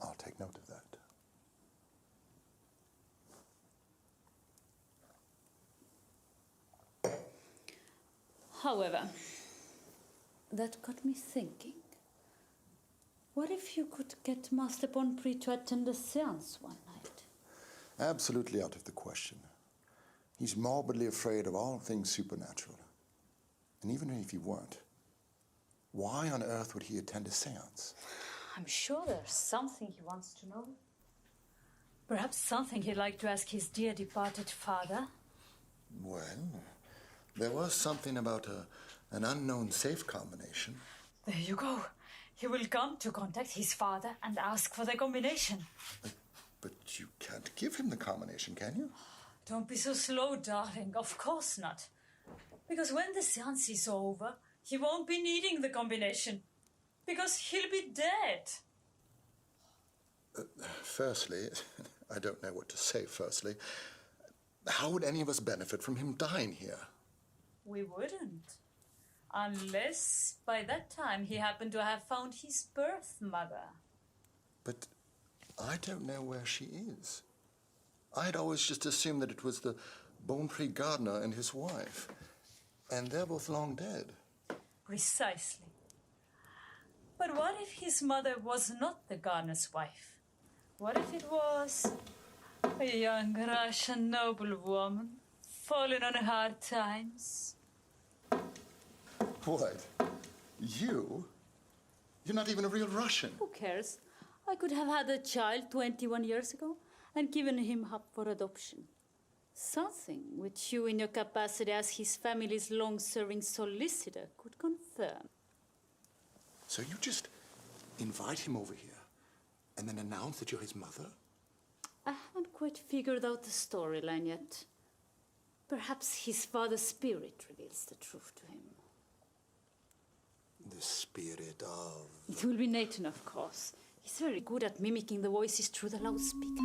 I'll take note of that. However, that got me thinking. What if you could get Master Bonprix to attend a séance one night? Absolutely out of the question. He's morbidly afraid of all things supernatural. And even if he weren't, why on earth would he attend a séance? I'm sure there's something he wants to know. Perhaps something he'd like to ask his dear departed father. Well, there was something about an unknown safe combination. There you go. He will come to contact his father and ask for the combination. But you can't give him the combination, can you? Don't be so slow, darling. Of course not. Because when the séance is over, he won't be needing the combination. Because he'll be dead. Firstly, I don't know what to say firstly. How would any of us benefit from him dying here? We wouldn't. Unless by that time he happened to have found his birth mother. But I don't know where she is. I'd always just assumed that it was the Bonprix gardener and his wife. And they're both long dead. Precisely. But what if his mother was not the gardener's wife? What if it was a young Russian noblewoman fallen on hard times? What? You? You're not even a real Russian. Who cares? I could have had a child 21 years ago and given him up for adoption. Something which you, in your capacity as his family's long-serving solicitor, could confirm. So you just invite him over here and then announce that you're his mother? I haven't quite figured out the storyline yet. Perhaps his father's spirit reveals the truth to him. The spirit of... It will be Nathan, of course. He's very good at mimicking the voices through the loudspeaker.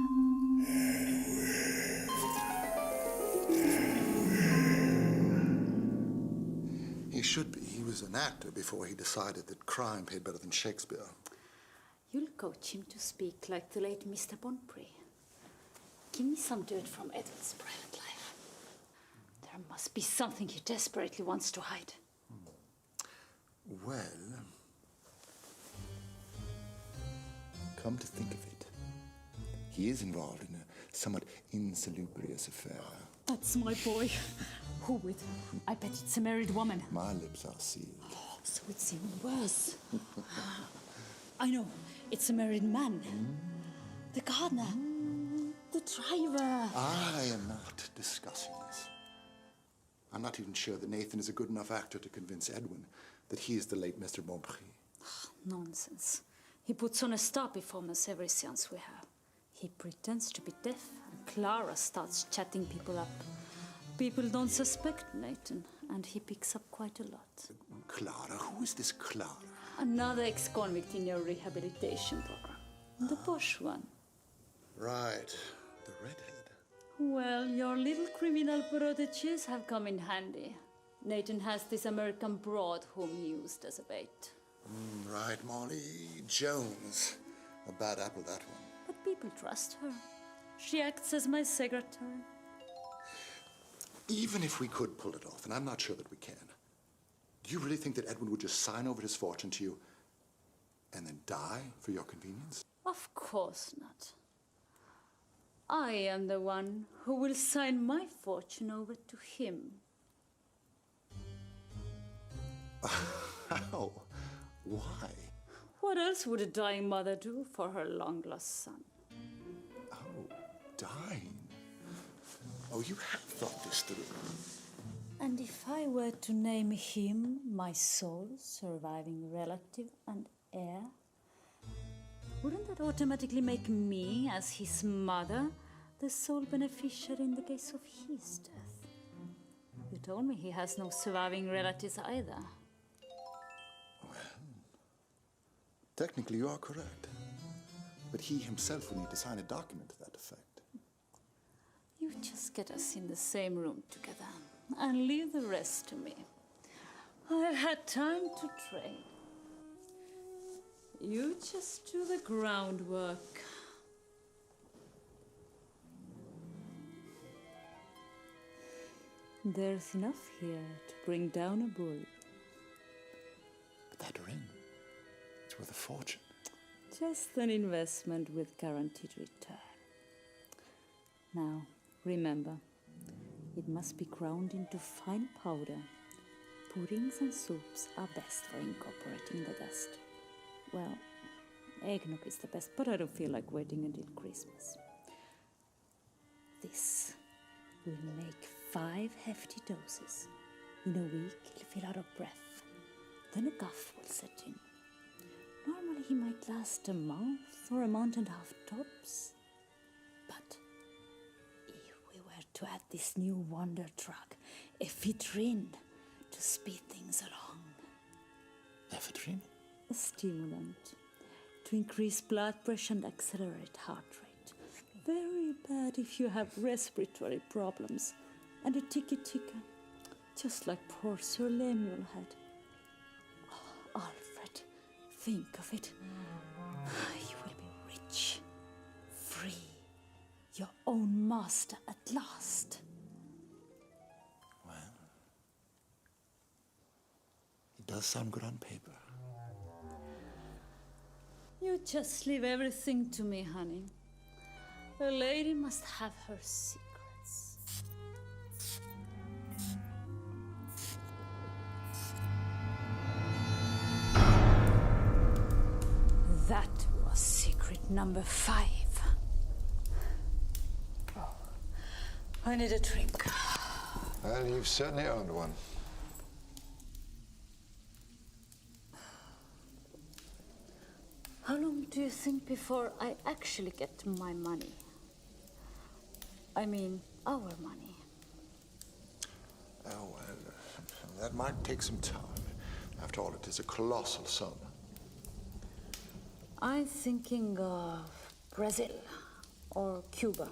He should be. He was an actor before he decided that crime paid better than Shakespeare. You'll coach him to speak like the late Mr. Bonprix. Give me some dirt from Edward's private life. There must be something he desperately wants to hide. Well, come to think of it, he is involved in a somewhat insalubrious affair. That's my boy. Who with? I bet it's a married woman. My lips are sealed. Oh, so it's even worse. I know. It's a married man. The gardener. The driver. I am not discussing this. I'm not even sure that Nathan is a good enough actor to convince Edwin that he is the late Mr. Bonprix. Nonsense. He puts on a star performance every seance we have. He pretends to be deaf, and Clara starts chatting people up. People don't suspect Nathan, and he picks up quite a lot. Clara? Who is this Clara? Another ex-convict in your rehabilitation program. The posh one. Right. The redhead. Well, your little criminal proteges have come in handy. Nathan has this American broad whom he used as a bait. Right, Molly Jones. A bad apple, that one. But people trust her. She acts as my secretary. Even if we could pull it off, and I'm not sure that we can, do you really think that Edwin would just sign over his fortune to you and then die for your convenience? Of course not. I am the one who will sign my fortune over to him. How? Why? What else would a dying mother do for her long-lost son? Oh, dying? Oh, you have thought this through. And if I were to name him my sole surviving relative and heir, wouldn't that automatically make me, as his mother, the sole beneficiary in the case of his death? You told me he has no surviving relatives either. Technically, you are correct. But he himself will need to sign a document to that effect. You just get us in the same room together and leave the rest to me. I've had time to train. You just do the groundwork. There's enough here to bring down a bull. But that ring, it's worth a fortune. Just an investment with guaranteed return. Now, remember, it must be ground into fine powder. Puddings and soups are best for incorporating the dust. Well, eggnog is the best, but I don't feel like waiting until Christmas. This will make 5 hefty doses. In a week, he'll feel out of breath. Then a cough will set in. Normally, he might last a month or a month and a half tops. But if we were to add this new wonder drug, ephedrine, to speed things along. Ephedrine? A stimulant to increase blood pressure and accelerate heart rate. Very bad if you have respiratory problems. And a ticky-ticker, just like poor Sir Lemuel had. Oh, Alfred, think of it. You will be rich, free, your own master at last. Well, it does sound good on paper. You just leave everything to me, honey. A lady must have her secrets. That was secret number 5. Oh, I need a drink. Well, you've certainly earned one. How long do you think before I actually get my money? I mean, our money. Oh, well, that might take some time. After all, it is a colossal sum. I'm thinking of Brazil or Cuba.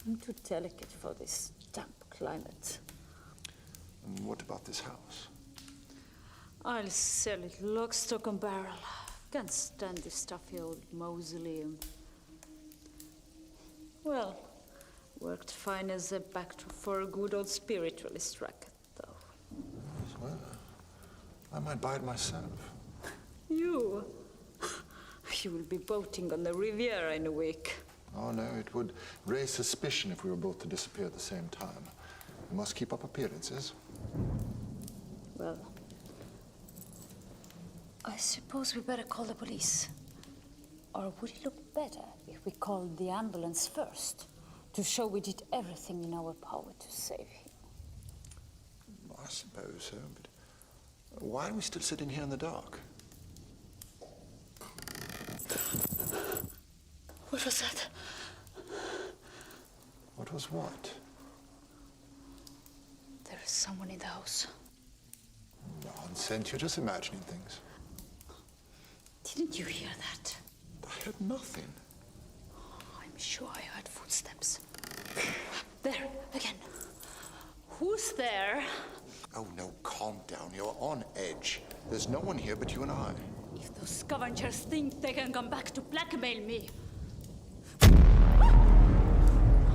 I'm too delicate for this damp climate. And what about this house? I'll sell it lock, stock, and barrel. Can't stand this stuffy old mausoleum. Well, worked fine as a backdrop for a good old spiritualist racket, though. Well, I might buy it myself. You? You will be boating on the Riviera in a week. Oh, no, it would raise suspicion if we were both to disappear at the same time. We must keep up appearances. Well, I suppose we better call the police. Or would it look better if we called the ambulance first, to show we did everything in our power to save him? I suppose so, but why are we still sitting here in the dark? What was that? What was what? There is someone in the house. Nonsense, you're just imagining things. Didn't you hear that? I heard nothing. I'm sure I heard footsteps. There, again. Who's there? Oh, no, calm down. You're on edge. There's no one here but you and I. If those scavengers think they can come back to blackmail me.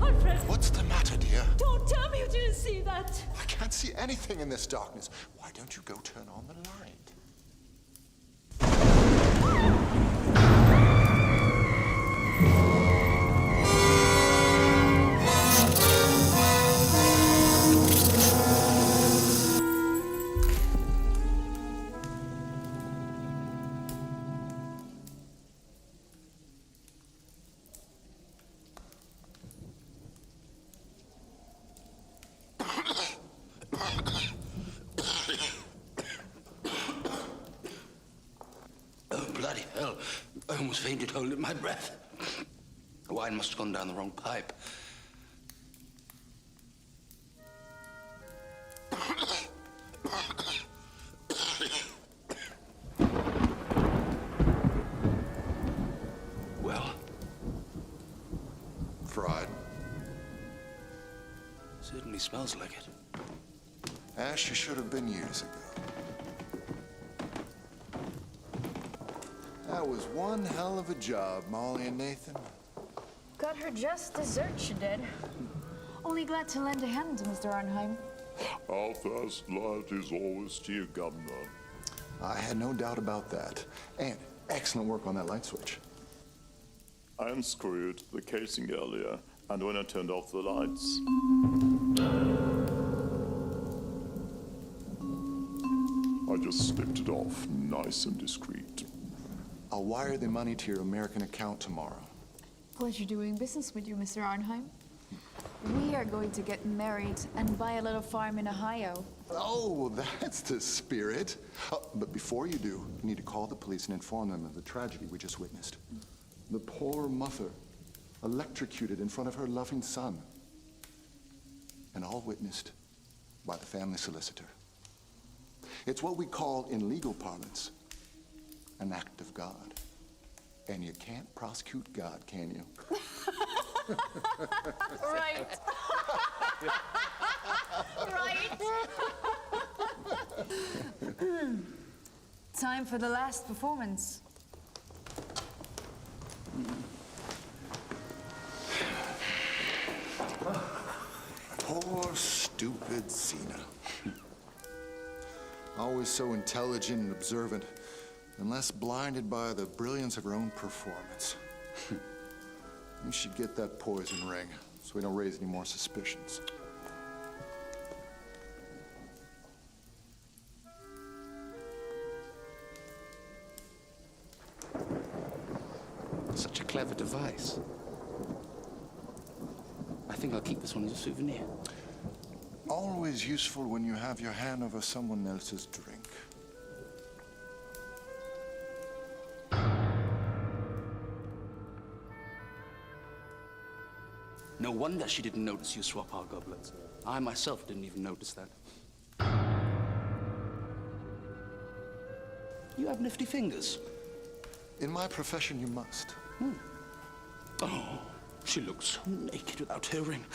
Alfred! What's the matter, dear? Don't tell me you didn't see that! I can't see anything in this darkness. Why don't you go turn on the light? Bloody hell. I almost fainted holding my breath. The wine must have gone down the wrong pipe. Well? Fried. Certainly smells like it. Ash, you should have been years ago. That was one hell of a job, Molly and Nathan. Got her just dessert, she did. Only glad to lend a hand, Mr. Arnheim. Our first light is always to you, Governor. I had no doubt about that. And excellent work on that light switch. I unscrewed the casing earlier, and when I turned off the lights, I just slipped it off, nice and discreet. I'll wire the money to your American account tomorrow. Pleasure doing business with you, Mr. Arnheim. We are going to get married and buy a little farm in Ohio. Oh, that's the spirit. But before you do, you need to call the police and inform them of the tragedy we just witnessed. The poor mother, electrocuted in front of her loving son. And all witnessed by the family solicitor. It's what we call, in legal parlance, an act of God. And you can't prosecute God, can you? Right. Right. Time for the last performance. Poor, stupid Zena. Always so intelligent and observant, unless blinded by the brilliance of her own performance. You should get that poison ring, so we don't raise any more suspicions. Such a clever device. I think I'll keep this one as a souvenir. Always useful when you have your hand over someone else's drink. No wonder she didn't notice you swap our goblets. I myself didn't even notice that. You have nifty fingers. In my profession, you must. Oh, she looks so naked without her ring.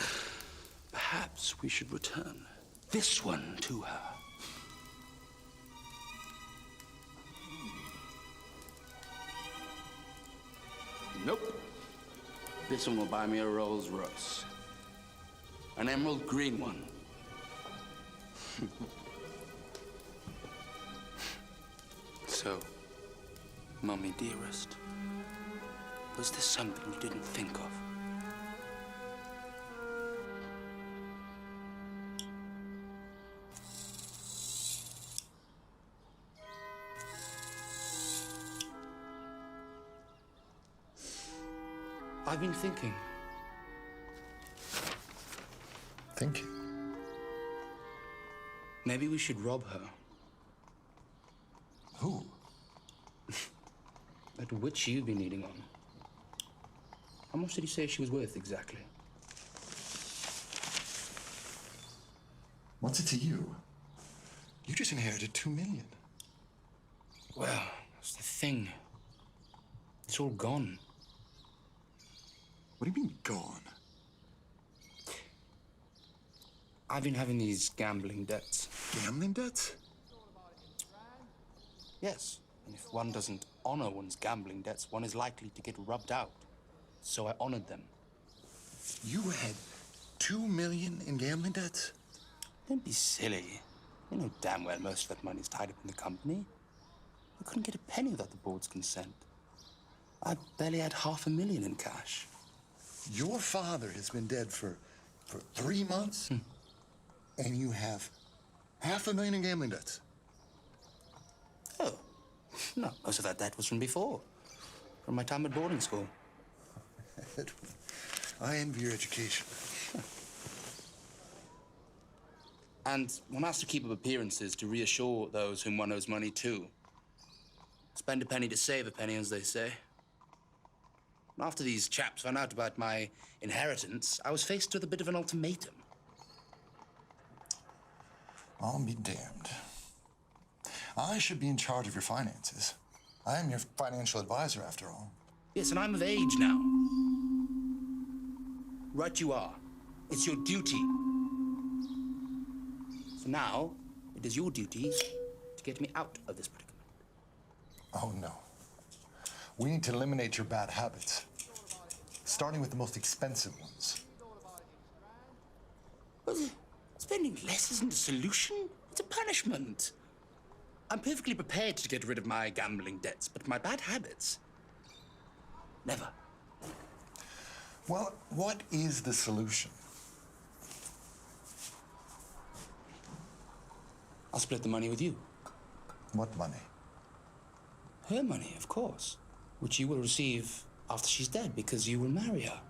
Perhaps we should return this one to her. Nope. This one will buy me a Rolls Royce. An emerald green one. So, Mummy dearest, was this something you didn't think of? I've been thinking. Thinking? Maybe we should rob her. Who? That witch you've been eating on. How much did he say she was worth exactly? What's it to you? You just inherited $2 million. Well, that's the thing. It's all gone. What do you mean, gone? I've been having these gambling debts. Gambling debts? Yes. And if one doesn't honor one's gambling debts, one is likely to get rubbed out. So I honored them. You had $2 million in gambling debts? Don't be silly. You know damn well most of that money's tied up in the company. I couldn't get a penny without the board's consent. I barely had $500,000 in cash. Your father has been dead for 3 months? And you have $500,000 in gambling debts? Oh, no, most of that debt was from before. From my time at boarding school. Edwin, I envy your education. And one has to keep up appearances to reassure those whom one owes money to. Spend a penny to save a penny, as they say. And after these chaps found out about my inheritance, I was faced with a bit of an ultimatum. I'll be damned. I should be in charge of your finances. I am your financial advisor, after all. Yes, and I'm of age now. Right you are. It's your duty. So now, it is your duty to get me out of this predicament. Oh, no. We need to eliminate your bad habits, starting with the most expensive ones. Well, spending less isn't a solution. It's a punishment. I'm perfectly prepared to get rid of my gambling debts, but my bad habits, never. Well, what is the solution? I'll split the money with you. What money? Her money, of course, which you will receive after she's dead because you will marry her.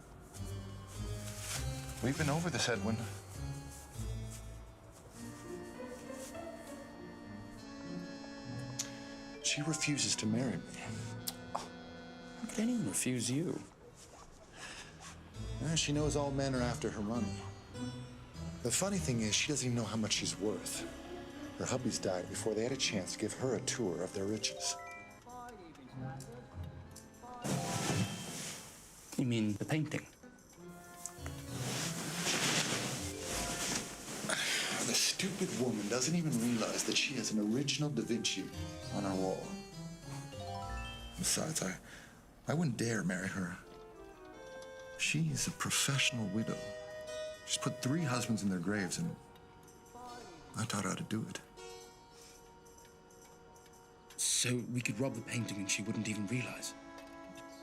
We've been over this, Edwin. She refuses to marry me. How could anyone refuse you? She knows all men are after her money. The funny thing is, she doesn't even know how much she's worth. Her hubby's died before they had a chance to give her a tour of their riches. You mean the painting? The stupid woman doesn't even realize that she has an original Da Vinci on her wall. Besides, I wouldn't dare marry her. She's a professional widow. She's put 3 husbands in their graves, and I taught her how to do it. So we could rob the painting and she wouldn't even realize?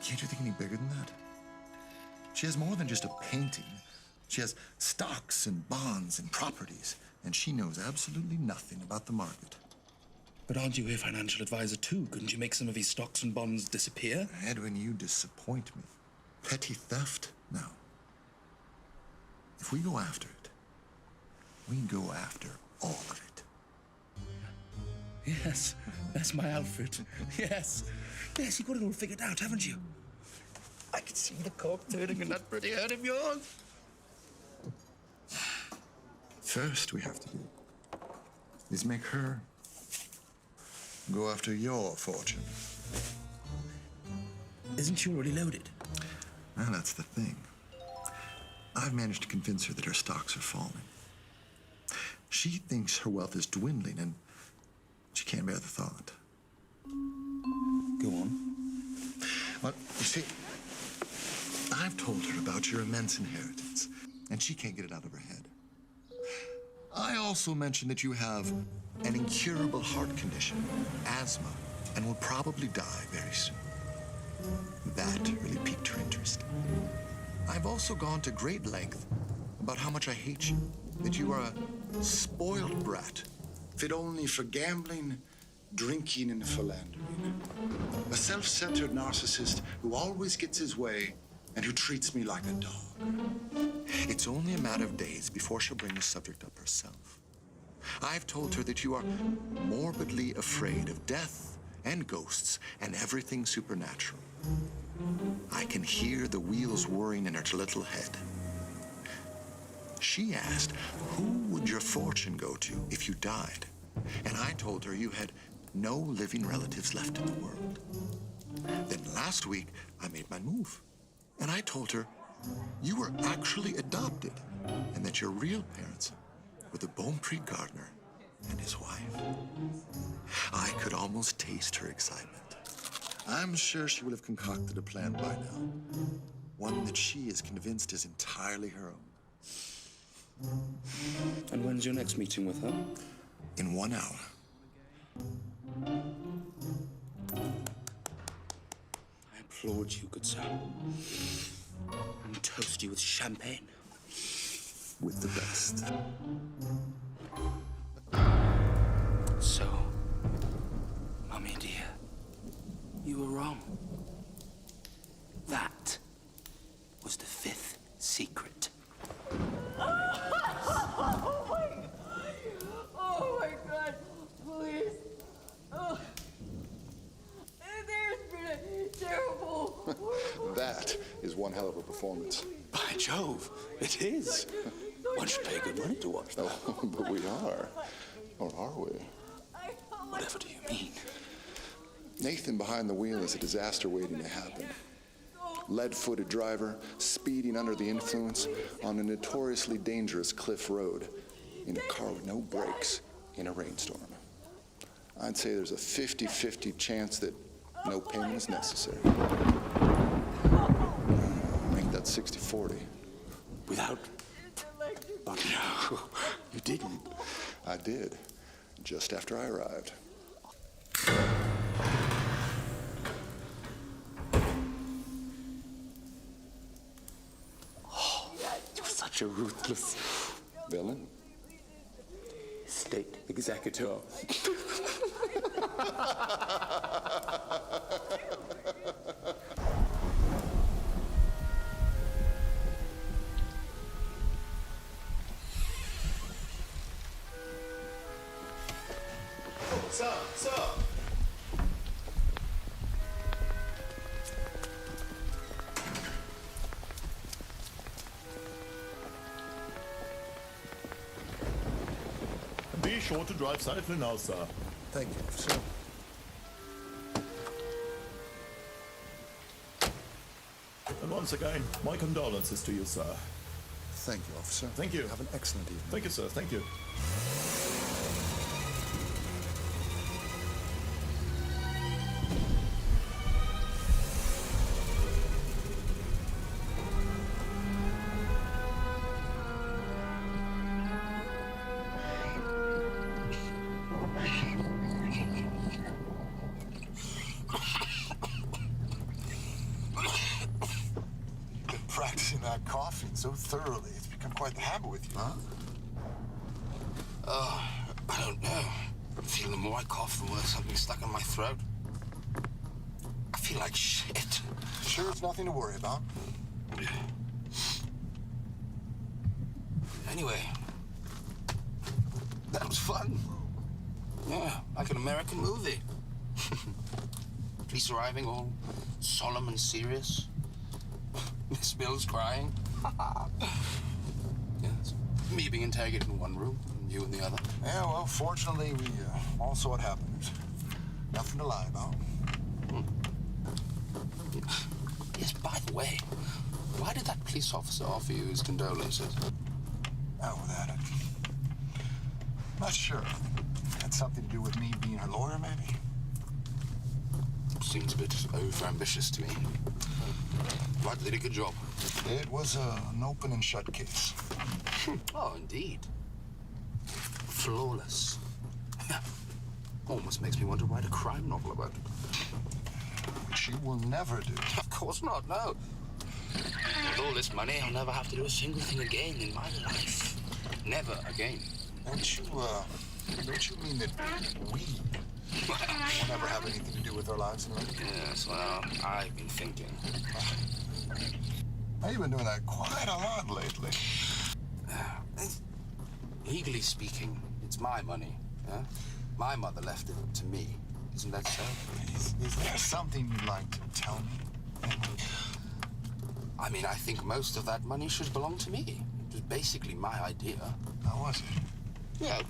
Can't you think any bigger than that? She has more than just a painting. She has stocks and bonds and properties, and she knows absolutely nothing about the market. But aren't you her financial advisor too? Couldn't you make some of these stocks and bonds disappear? Edwin, you disappoint me. Petty theft? No. If we go after it, we go after all of it. Yes, that's my outfit. Yes. Yes, you've got it all figured out, haven't you? I can see the cork turning in that pretty head of yours. First, we have to do is make her go after your fortune. Isn't she already loaded? Well, that's the thing. I've managed to convince her that her stocks are falling. She thinks her wealth is dwindling, and she can't bear the thought. Go on. Well, you see, I've told her about your immense inheritance, and she can't get it out of her head. I also mentioned that you have an incurable heart condition, asthma, and will probably die very soon. That really piqued her interest. I've also gone to great length about how much I hate you, that you are a spoiled brat, fit only for gambling, drinking, and philandering. A self-centered narcissist who always gets his way and who treats me like a dog. It's only a matter of days before she'll bring the subject up herself. I've told her that you are morbidly afraid of death and ghosts and everything supernatural. I can hear the wheels whirring in her little head. She asked, who would your fortune go to if you died? And I told her you had no living relatives left in the world. Then last week, I made my move. And I told her you were actually adopted and that your real parents were the Beaupree gardener and his wife. I could almost taste her excitement. I'm sure she will have concocted a plan by now. One that she is convinced is entirely her own. And when's your next meeting with her? In 1 hour. I applaud you, good sir. And toast you with champagne. With the best. So, Mummy dear, you were wrong. That was the 5th secret. Oh my God, please. Oh. There's been a terrible... That is one hell of a performance. By Jove, it is. One should pay good money to watch that. Oh, but we are. Or are we? Whatever do you mean? Nathan behind the wheel is a disaster waiting to happen. Lead-footed driver, speeding under the influence on a notoriously dangerous cliff road in a car with no brakes in a rainstorm. I'd say there's a 50-50 chance that no payment is necessary. Make that 60-40. Without... But no, you didn't. I did, just after I arrived. Oh, you're such a ruthless... Villain? State executor. Sir! Be sure to drive safely now, sir. Thank you, officer. And once again, my condolences to you, sir. Thank you, officer. Thank you. Have an excellent evening. Thank you, sir. Thank you. Practicing that coughing so thoroughly, it's become quite the habit with you, huh? I don't know. I'm feeling the more I cough, the more there's something stuck in my throat. I feel like shit. Sure, it's nothing to worry about. Anyway, that was fun. Yeah, like an American movie. Police arriving, all solemn and serious. Miss Mills crying. Yes. Me being interrogated in one room, and you in the other. Yeah, well, fortunately, we all saw what happened. Nothing to lie about. Yes, by the way, why did that police officer offer you his condolences? Out with that. Not sure. Had something to do with me being her lawyer, maybe? Seems a bit over-ambitious to me. But they did a good job. It was an open and shut case. Oh, indeed. Flawless. Almost makes me want to write a crime novel about it. Which you will never do. Of course not, no. With all this money, I'll never have to do a single thing again in my life. Never again. Don't you mean that we will never have anything to do with our lives in life? Yes, well, I've been thinking. Now, you've been doing that quite a lot lately. Legally speaking, It's my money, yeah? My mother left it to me. Isn't that so? Is there something you'd like to tell me? I mean, I think most of that money should belong to me. It was basically my idea. How was it? Yeah.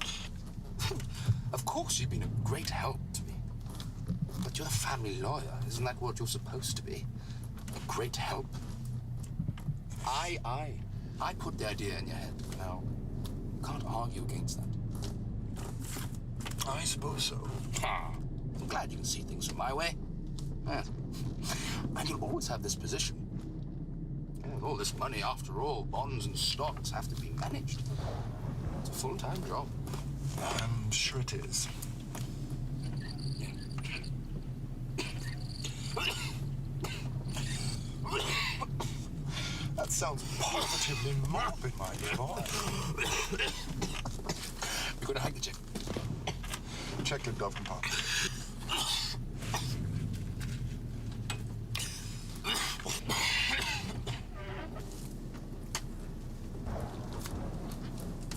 Of course, you've been a great help to me. But you're a family lawyer. Isn't that what you're supposed to be? A great help? I put the idea in your head. Now, you can't argue against that. I suppose so. I'm glad you can see things from my way. Yeah. And you'll always have this position. Yeah, all this money, after all, bonds and stocks have to be managed. It's a full-time job. I'm sure it is. That sounds positively morbid, my dear boy. You're gonna hike the check. Check your glove compartment.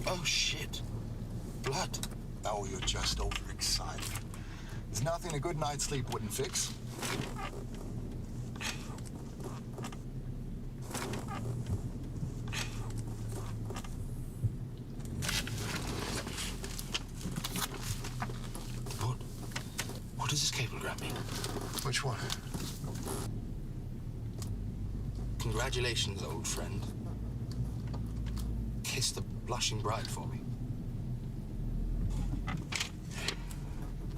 Oh, shit. Blood. Oh, you're just overexcited. There's nothing a good night's sleep wouldn't fix. What does this cablegram mean? Which one? Congratulations, old friend. Kiss the blushing bride for me.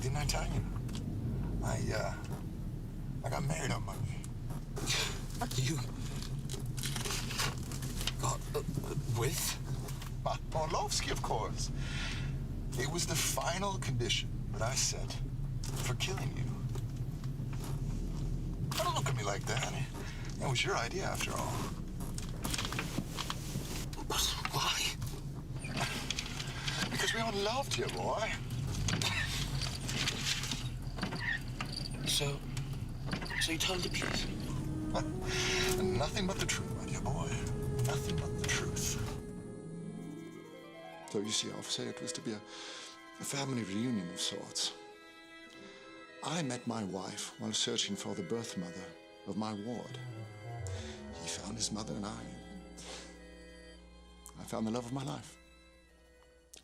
Didn't I tell you? I got married on Monday. You got with? Orlovsky, of course. It was the final condition that I set for killing you. Don't look at me like that. It was your idea, after all. But why? Because we all loved you, boy. So you told the truth? Nothing but the truth, my dear boy. Nothing but the truth. So you see, officer, it was to be a family reunion of sorts. I met my wife while searching for the birth mother of my ward. He found his mother and I found the love of my life.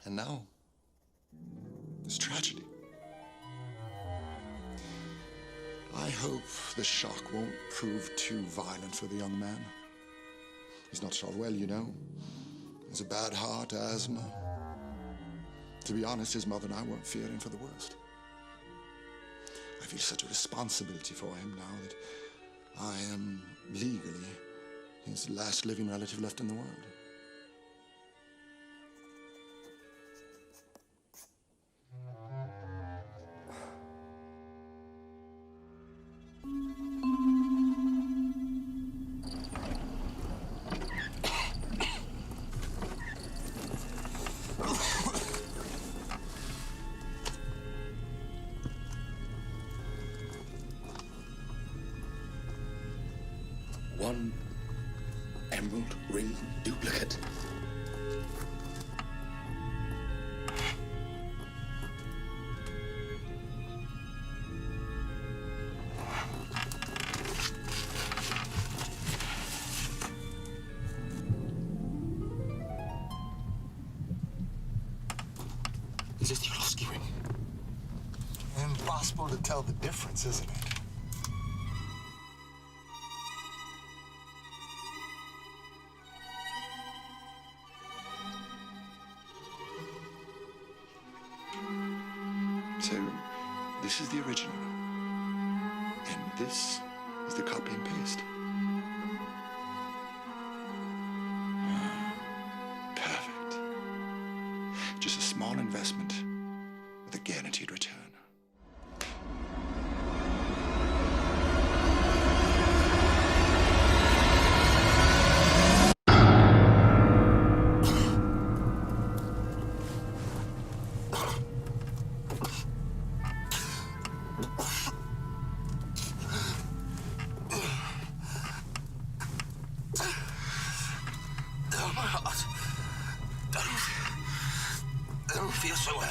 And now, this tragedy. I hope the shock won't prove too violent for the young man. He's not so well, you know. He's a bad heart, asthma. To be honest, his mother and I weren't fearing for the worst. I feel such a responsibility for him now that I am legally his last living relative left in the world. One emerald ring duplicate. Is this the Orlovsky ring? Impossible to tell the difference, isn't it? So, this is the original, and this is the copy and paste. Perfect. Just a small investment with a guaranteed return. sewer.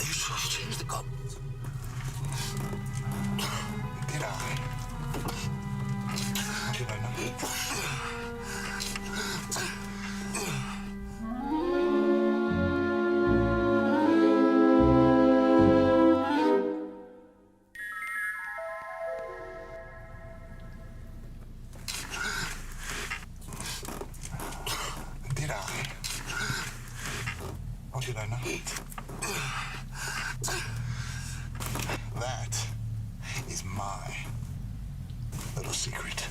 You just changed the comments. Did I? How did I know? Did I? How did I know? That is my little secret.